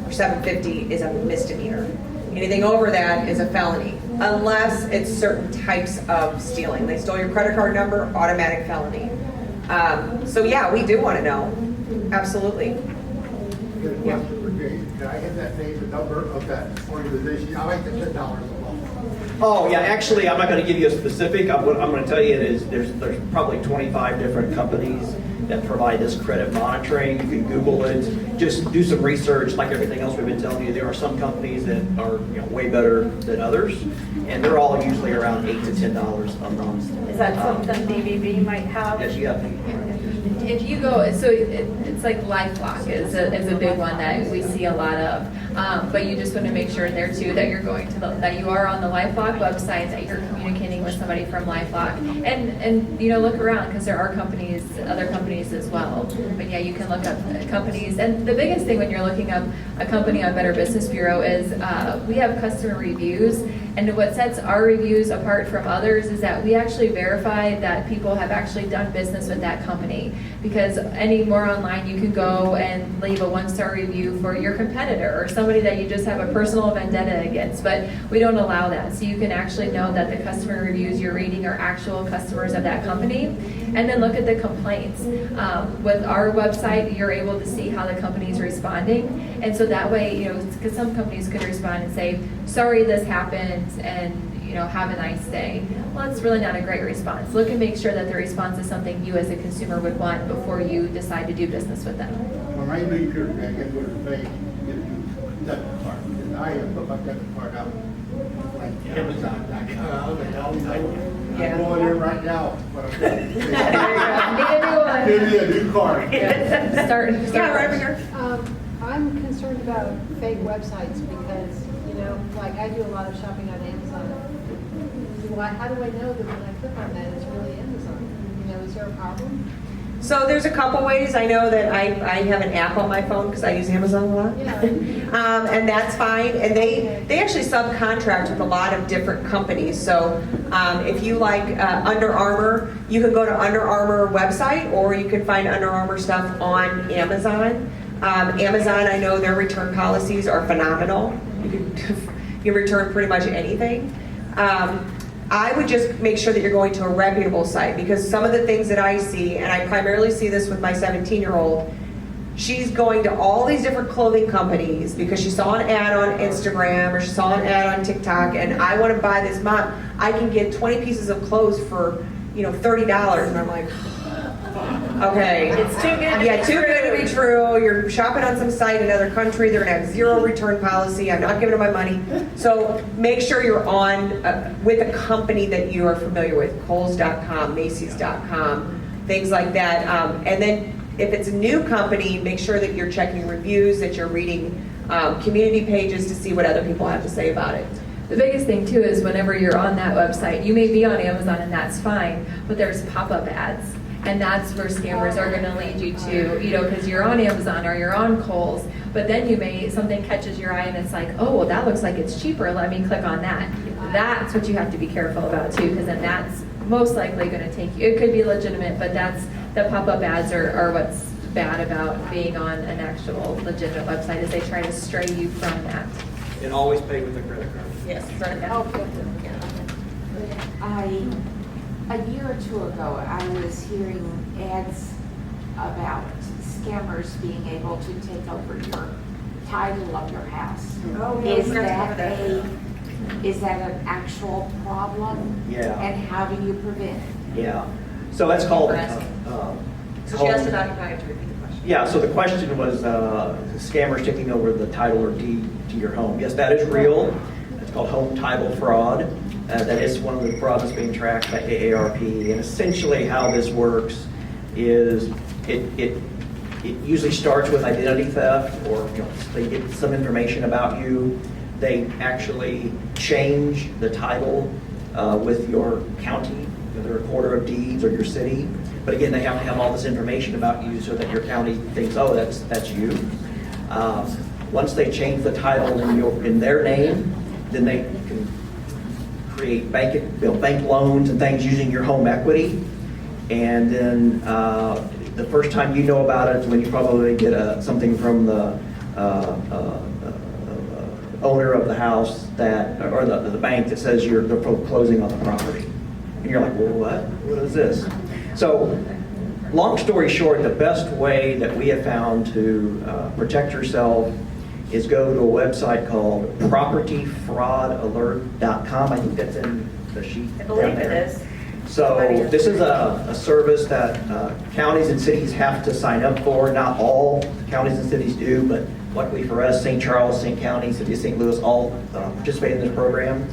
S2: $750 is a misdemeanor. Anything over that is a felony, unless it's certain types of stealing. They stole your credit card number, automatic felony. So yeah, we do want to know. Absolutely.
S10: Get a question for Dave. Can I have that name, the number of that organization? I like the $10 a month.
S3: Oh, yeah, actually, I'm not going to give you a specific. What I'm going to tell you is there's probably 25 different companies that provide this credit monitoring. You can Google it. Just do some research. Like everything else we've been telling you, there are some companies that are way better than others, and they're all usually around $8 to $10 a month.
S1: Is that something DVB might have?
S3: Yes, you have.
S4: If you go, so it's like LifeLock is a big one that we see a lot of. But you just want to make sure there too that you're going to that you are on the LifeLock website, that you're communicating with somebody from LifeLock, and look around because there are companies, other companies as well. But yeah, you can look up companies, and the biggest thing when you're looking up a company on Better Business Bureau is we have customer reviews, and what sets our reviews apart from others is that we actually verify that people have actually done business with that company. Because anymore online, you can go and leave a 1-star review for your competitor or somebody that you just have a personal vendetta against, but we don't allow that. So you can actually know that the customer reviews you're reading are actual customers of that company. And then look at the complaints. With our website, you're able to see how the company's responding. And so that way, because some companies could respond and say, sorry this happened, and have a nice day. Well, it's really not a great response. Look and make sure that the response is something you as a consumer would want before you decide to do business with them.
S10: When I leave here, I get to the bank, get a new debit card. And I have put my debit card out like Amazon.com and all these things. I'm going there right now. But I'm going to
S4: Need a new one.
S10: give me a new card.
S4: Start
S2: right over here.
S9: I'm concerned about fake websites because, like I do a lot of shopping on Amazon. How do I know that when I click on that, it's really Amazon? Is there a problem?
S2: So there's a couple ways. I know that I have an app on my phone because I use Amazon a lot.
S9: Yeah.
S2: And that's fine. And they actually subcontract with a lot of different companies. So if you like Under Armour, you can go to Under Armour website, or you can find Under Armour stuff on Amazon. Amazon, I know their return policies are phenomenal. You can return pretty much anything. I would just make sure that you're going to a reputable site, because some of the things that I see, and I primarily see this with my 17-year-old, she's going to all these different clothing companies because she saw an ad on Instagram or she saw an ad on TikTok, and I want to buy this mom. I can get 20 pieces of clothes for $30, and I'm like, okay.
S1: It's too good to be
S2: Yeah, too good to be true. You're shopping on some site in another country. They're going to have zero return policy. I'm not giving them my money. So make sure you're on with a company that you are familiar with, Kohl's.com, Macy's.com, things like that. And then if it's a new company, make sure that you're checking reviews, that you're reading community pages to see what other people have to say about it.
S4: The biggest thing too is whenever you're on that website, you may be on Amazon and that's fine, but there's pop-up ads. And that's where scammers are going to lead you to, because you're on Amazon or you're on Kohl's, but then something catches your eye and it's like, oh, well, that looks like it's cheaper. Let me click on that. That's what you have to be careful about too, because then that's most likely going to take you. It could be legitimate, but the pop-up ads are what's bad about being on an actual legitimate website, is they try to stray you from that.
S3: And always pay with a credit card.
S2: Yes.
S8: A year or two ago, I was hearing ads about scammers being able to take over your title of your house.
S2: Oh,
S8: Is that an actual problem?
S3: Yeah.
S8: And how do you prevent it?
S3: Yeah. So that's called.
S2: So she asked about it, I have to repeat the question.
S3: Yeah, so the question was scammers taking over the title or deed to your home. Yes, that is real. called home title fraud. That is one of the frauds that's being tracked by AARP. And essentially how this works is it usually starts with identity theft, or they get some information about you. They actually change the title with your county, the recorder of deeds, or your city. But again, they have to have all this information about you so that your county thinks, oh, that's you. Once they change the title in their name, then they can create bank loans and things using your home equity. And then the first time you know about it is when you probably get something from the owner of the house or the bank that says they're foreclosing on the property. And you're like, well, what? What is this? So, long story short, the best way that we have found to protect yourself is go to a website called propertyfraudalert.com. I think that's in the sheet
S1: I
S3: down
S1: believe
S3: there.
S1: it is.
S3: So this is a service that counties and cities have to sign up for. Not all counties and cities do, but luckily for us, St. Charles, St. County, City of St. Louis all participate in this program.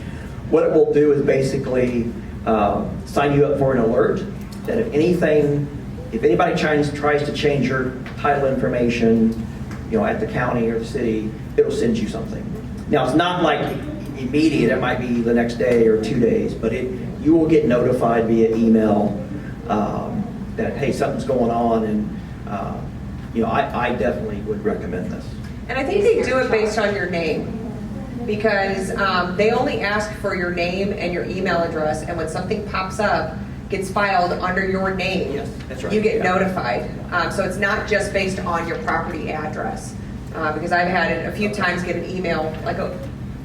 S3: What it will do is basically sign you up for an alert that if anybody tries to change your title information, at the county or the city, it'll send you something. Now, it's not like immediate. It might be the next day or 2 days, but you will get notified via email that, hey, something's going on, and I definitely would recommend this.
S2: And I think they do it based on your name, because they only ask for your name and your email address, and when something pops up, gets filed under your name,
S3: Yes, that's right.
S2: you get
S3: Yeah.
S2: notified. So it's not just based on your property address. Because I've had it a few times get an email,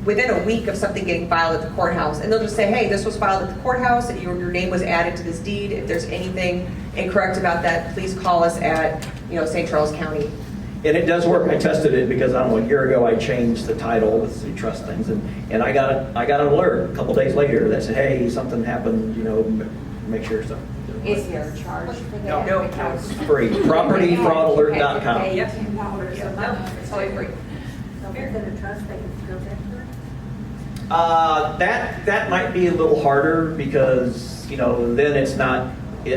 S2: within a week of something getting filed at the courthouse, and they'll just say, hey, this was filed at the courthouse, and your name was added to this deed. If there's anything incorrect about that, please call us at St. Charles County.
S3: And it does work. I tested it because, I don't know, a year ago I changed the title with the trust things, and I got an alert a couple days later that said, hey, something happened, make sure something.
S8: Is there a charge for that?
S2: No.
S8: Because
S3: It's free. Propertyfraudalert.com.
S8: Pay
S2: Yep.
S8: $10 a month.
S2: It's totally free.
S3: That might be a little harder because, then it's not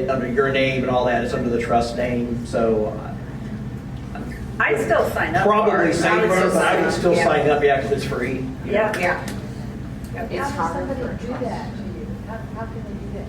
S3: under your name and all that, it's under the trust name, so.
S1: I'd still sign up for
S3: Probably
S1: it.
S3: safer, but I would still
S2: Yeah.
S3: sign up, because it's free.
S1: Yeah.
S2: Yeah.
S8: It's
S9: How
S8: harder
S9: does
S8: for
S9: somebody do
S8: trust.
S9: that to you? How can they do that?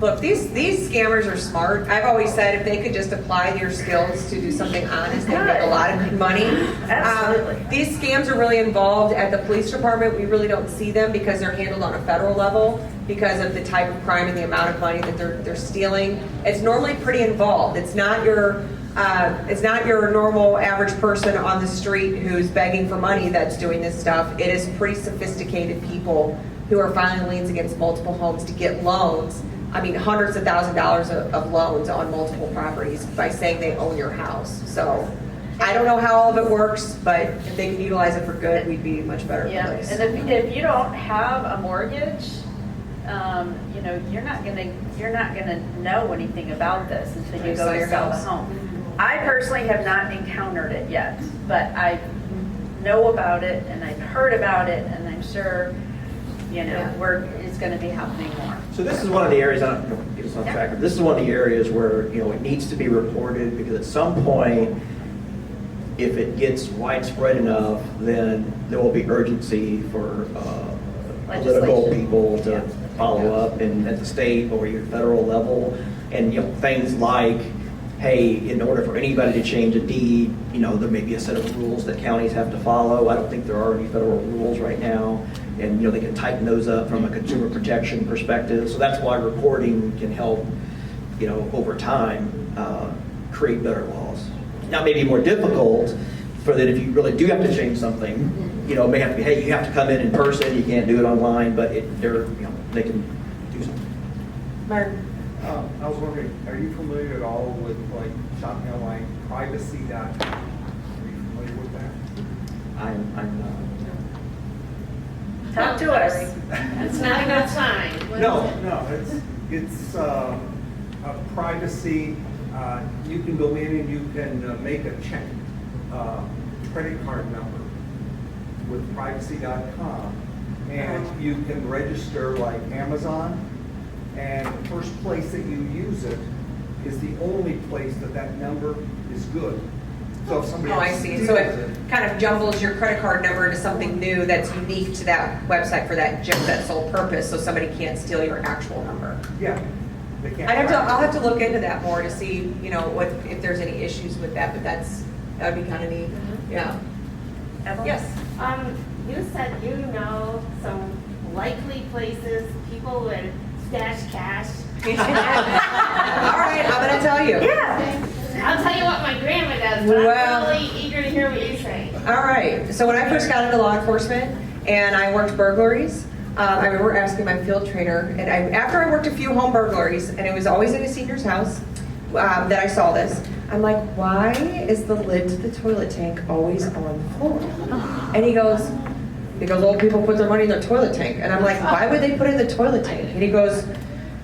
S2: Look, these scammers are smart. I've always said if they could just apply their skills to do something honest, they'd make a lot of money.
S1: Absolutely.
S2: These scams are really involved at the police department. We really don't see them because they're handled on a federal level because of the type of crime and the amount of money that they're stealing. It's normally pretty involved. It's not your normal average person on the street who's begging for money that's doing this stuff. It is pretty sophisticated people who are filing liens against multiple homes to get loans. I mean, hundreds of thousands of dollars of loans on multiple properties by saying they own your house. So I don't know how all of it works, but if they could utilize it for good, we'd be a much better
S1: Yeah,
S2: place.
S1: and if you don't have a mortgage, you're not gonna know anything about this until you go to sell the home. I personally have not encountered it yet, but I know about it and I've heard about it, and I'm sure, it's gonna be happening more.
S3: So this is one of the areas, I don't know, get us off track, but this is one of the areas where, it needs to be reported, because at some point, if it gets widespread enough, then there will be urgency for political
S1: Legislation.
S3: people to
S1: Yeah.
S3: follow up, and at the state or even federal level, and, things like, hey, in order for anybody to change a deed, there may be a set of rules that counties have to follow. I don't think there are any federal rules right now. And, they can tighten those up from a consumer protection perspective. So that's why reporting can help, over time, create better laws. Now, it may be more difficult for that if you really do have to change something, it may have to be, hey, you have to come in person, you can't do it online, but they can do something.
S2: Martin?
S11: I was wondering, are you familiar at all with shopping online privacy.com? Are you familiar with that?
S3: I'm
S1: Talk to us.
S8: It's not a good sign.
S11: No, it's a privacy. You can go in and you can make a credit card number with privacy.com, And you can register like Amazon, and the first place that you use it is the only place that that number is good. So if somebody
S2: Oh, I
S11: else
S2: see.
S11: steals
S2: So
S11: it,
S2: it kind of jumbles your credit card number into something new that's unique to that website for just that sole purpose, so somebody can't steal your actual number.
S11: yeah, they can't.
S2: I'll have to look into that more to see, what, if there's any issues with that, but that would be kind of neat. Yeah.
S1: Evelyn?
S2: Yes.
S12: You said you know some likely places people would stash cash.
S2: All right, I'm gonna tell you.
S12: Yeah. I'll tell you what my grandma does, but
S2: Well-
S12: I'm really eager to hear what you say.
S2: All right. So when I first got into law enforcement and I worked burglaries, I remember asking my field trainer, and after I worked a few home burglaries, and it was always in a senior's house that I saw this, I'm like, why is the lid to the toilet tank always on the floor? And he goes, old people put their money in their toilet tank. And I'm like, why would they put it in the toilet tank? And he goes,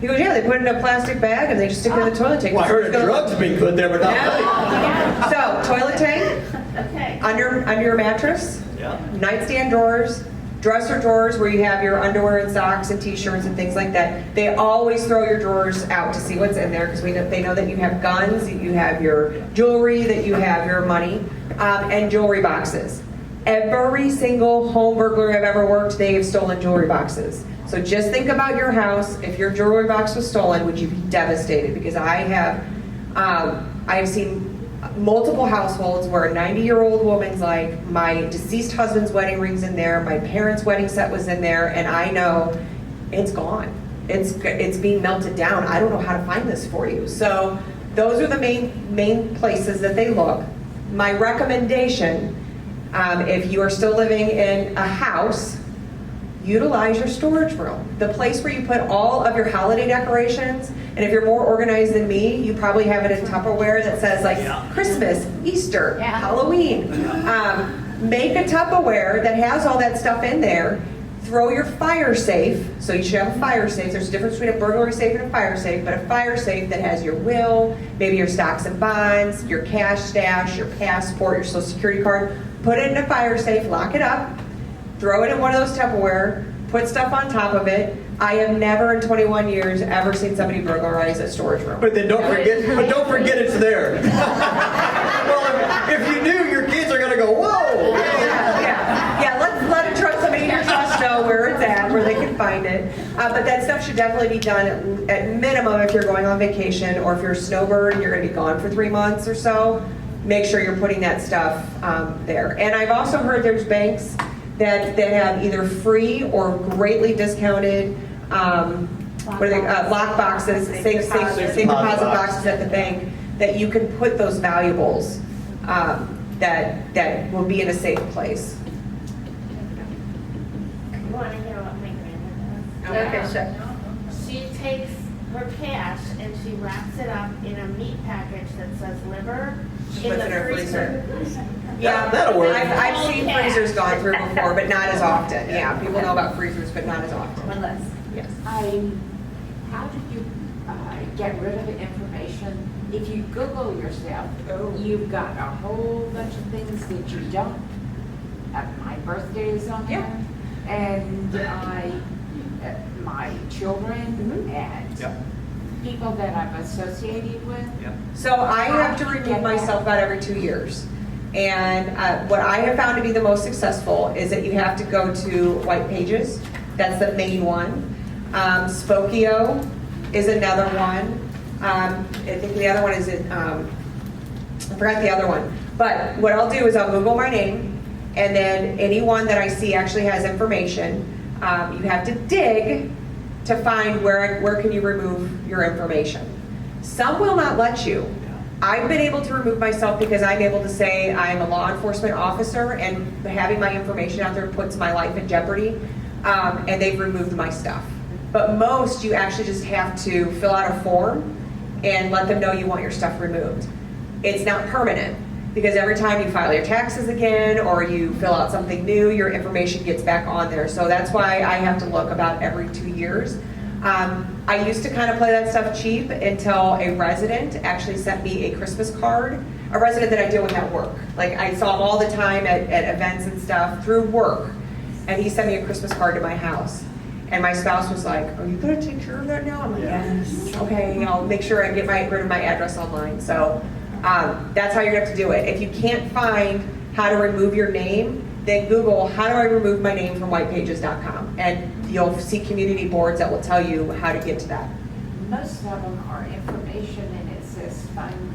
S2: yeah, they put it in a plastic bag and they just stick it in the toilet tank.
S7: Well, I heard of drugs being put there, but not money.
S2: So, toilet tank,
S12: Okay.
S2: under your mattress,
S7: Yeah.
S2: nightstand drawers, dresser drawers where you have your underwear and socks and t-shirts and things like that. They always throw your drawers out to see what's in there because they know that you have guns, that you have your jewelry, that you have your money, and jewelry boxes. Every single home burglar I've ever worked, they have stolen jewelry boxes. So just think about your house. If your jewelry box was stolen, would you be devastated? Because I have seen multiple households where a 90-year-old woman's like, my deceased husband's wedding ring's in there, my parents' wedding set was in there, and I know it's gone. It's being melted down. I don't know how to find this for you. So those are the main places that they look. My recommendation, if you are still living in a house, utilize your storage room. The place where you put all of your holiday decorations, and if you're more organized than me, you probably have it in Tupperware that says like Christmas, Easter, Halloween. Make a Tupperware that has all that stuff in there. Throw your fire safe, so you should have a fire safe. There's a difference between a burglary safe and a fire safe, but a fire safe that has your will, maybe your stocks and bonds, your cash stash, your passport, your social security card. Put it in a fire safe, lock it up, throw it in one of those Tupperware, put stuff on top of it. I have never in 21 years ever seen somebody burglarize a storage room.
S7: But then don't forget it's there. Well, if you knew, your kids are gonna go, whoa.
S2: Yeah, let somebody in your trust know where it's at, where they can find it. But that stuff should definitely be done at minimum if you're going on vacation, or if you're a snowbird and you're gonna be gone for 3 months or so. Make sure you're putting that stuff there. And I've also heard there's banks that have either free or greatly discounted lock boxes, safe deposit boxes at the bank, that you can put those valuables that will be in a safe place.
S12: You want to hear what my grandma does?
S1: Okay, sure.
S12: She takes her cash and she wraps it up in a meat package that says liver in
S2: Puts it in
S12: the
S2: her
S12: freezer.
S2: Yeah,
S7: that'll work.
S2: I've seen freezers gone through before, but not as often. Yeah, people know about freezers, but not as often.
S1: One less.
S2: Yes.
S8: How do you get rid of information? If you Google yourself, you've got a whole bunch of things that you don't. My birthday is on there, and my children and people that I'm associated with.
S2: So I have to remove myself about every 2 years. And what I have found to be the most successful is that you have to go to White Pages. That's the main one. Spokio is another one. I think the other one is I forgot the other one. But what I'll do is I'll Google my name, and then anyone that I see actually has information. You have to dig to find where can you remove your information. Some will not let you. I've been able to remove myself because I'm able to say I'm a law enforcement officer, and having my information out there puts my life in jeopardy, and they've removed my stuff. But most, you actually just have to fill out a form and let them know you want your stuff removed. It's not permanent, because every time you file your taxes again or you fill out something new, your information gets back on there. So that's why I have to look about every 2 years. I used to kind of play that stuff cheap until a resident actually sent me a Christmas card, a resident that I deal with at work. Like I saw them all the time at events and stuff through work. and he sent me a Christmas card to my house. And my spouse was like, "Are you gonna take care of that now?" I'm like, "Yes, okay, I'll make sure I get rid of my address online." So that's how you're gonna have to do it. If you can't find how to remove your name, then Google, "How do I remove my name from whitepages.com?" And you'll see community boards that will tell you how to get to that.
S8: Most of them are information, and it says fund.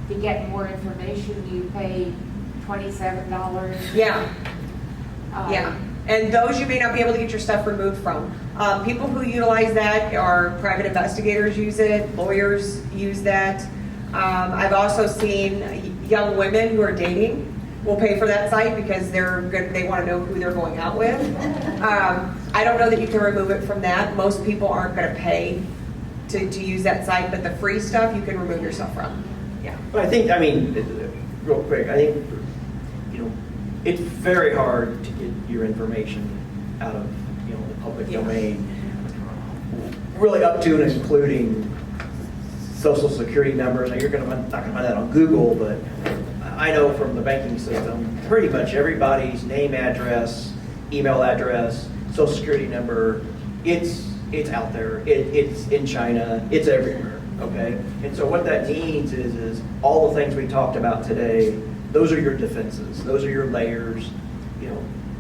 S8: To get more information, you pay $27.
S2: Yeah. Yeah, and those you may not be able to get your stuff removed from. People who utilize that are private investigators use it, lawyers use that. I've also seen young women who are dating will pay for that site because they want to know who they're going out with. I don't know that you can remove it from that. Most people aren't going to pay to use that site, but the free stuff you can remove yourself from. Yeah.
S3: But I think, real quick, I think, it's very hard to get your information out of, the public domain. Really up to and including social security numbers. Now, you're not going to find that on Google, but I know from the banking system, pretty much everybody's name, address, email address, social security number, it's out there. It's in China. It's everywhere. Okay? And so what that means is all the things we talked about today, those are your defenses. Those are your layers.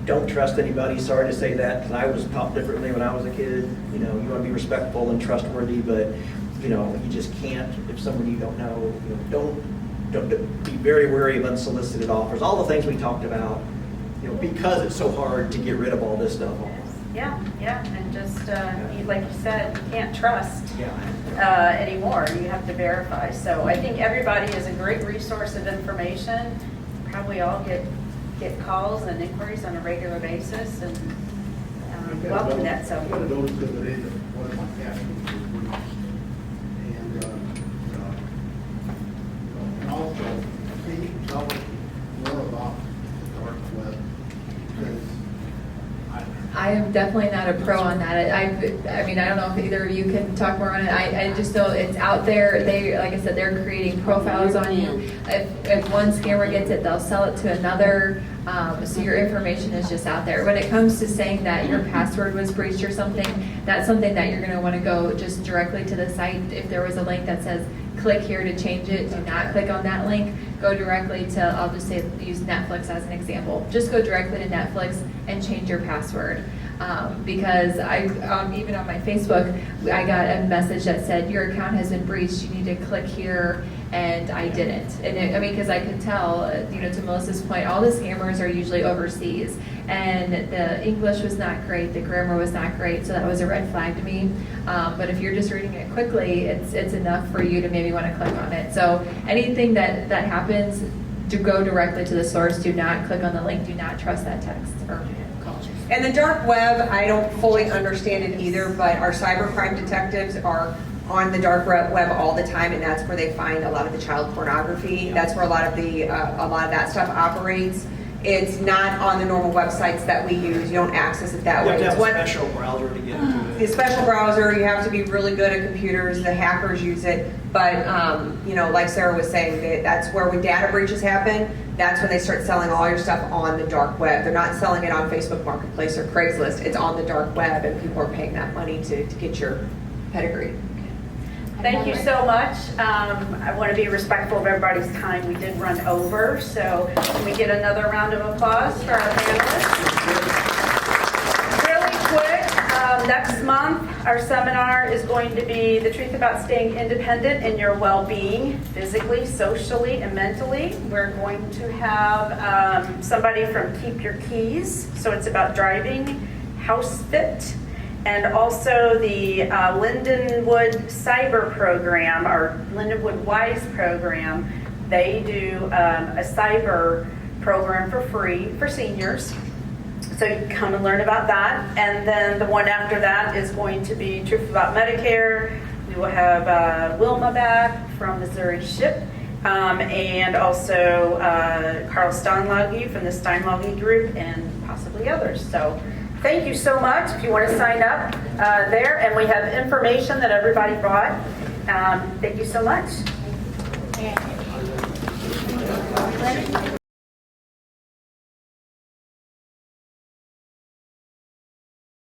S3: Don't trust anybody. Sorry to say that, because I was taught differently when I was a kid. You want to be respectful and trustworthy, but you just can't. If someone you don't know, don't be very wary of unsolicited offers. All the things we talked about. Because it's so hard to get rid of all this stuff.
S1: Yeah, and just like you said, you can't trust
S3: Yeah.
S1: anymore. You have to verify. So I think everybody is a great resource of information. Probably all get calls and inquiries on a regular basis, and welcome that. So.
S10: I got a notice the other day that one of my cats was breached, and also, can you tell us more about the dark web? Because
S4: I am definitely not a pro on that. I don't know if either of you can talk more on it. I just know it's out there. Like I said, they're creating profiles on you. If one scammer gets it, they'll sell it to another. So your information is just out there. When it comes to saying that your password was breached or something, that's something that you're going to want to go just directly to the site. If there was a link that says click here to change it, do not click on that link. Go directly to, I'll just say, use Netflix as an example. Just go directly to Netflix and change your password. Because even on my Facebook, I got a message that said, your account has been breached, you need to click here, and I didn't. And because I could tell, to Melissa's point, all the scammers are usually overseas, and the English was not great, the grammar was not great, so that was a red flag to me. But if you're just reading it quickly, it's enough for you to maybe want to click on it. So anything that happens, to go directly to the source. Do not click on the link. Do not trust that text or call.
S2: And the dark web, I don't fully understand it either, but our cybercrime detectives are on the dark web all the time, and that's where they find a lot of the child pornography. That's where a lot of that stuff operates. It's not on the normal websites that we use. You don't access it that
S3: You
S2: way.
S3: have to have
S2: It's
S3: a special browser to get into it.
S2: the special browser, you have to be really good at computers. The hackers use it, but like Sarah was saying, that's where when data breaches happen, that's when they start selling all your stuff on the dark web. They're not selling it on Facebook Marketplace or Craigslist. It's on the dark web, and people are paying that money to get your pedigree.
S1: Thank you so much. I want to be respectful of everybody's time. We did run over, so can we get another round of applause for our panelists? Really quick, next month, our seminar is going to be The Truth About Staying Independent in Your Well-Being, physically, socially, and mentally. We're going to have somebody from Keep Your Keys, so it's about driving, house fit, and also the Lindenwood Cyber Program, or Lindenwood WISE program. They do a cyber program for free for seniors. So you can come and learn about that. And then the one after that is going to be Truth About Medicare. We will have Wilma back from Missouri SHIP, and also Carl Steinlage from the Steinlage Group, and possibly others. So thank you so much. If you want to sign up there, and we have information that everybody brought. Thank you so much.
S6: Ready?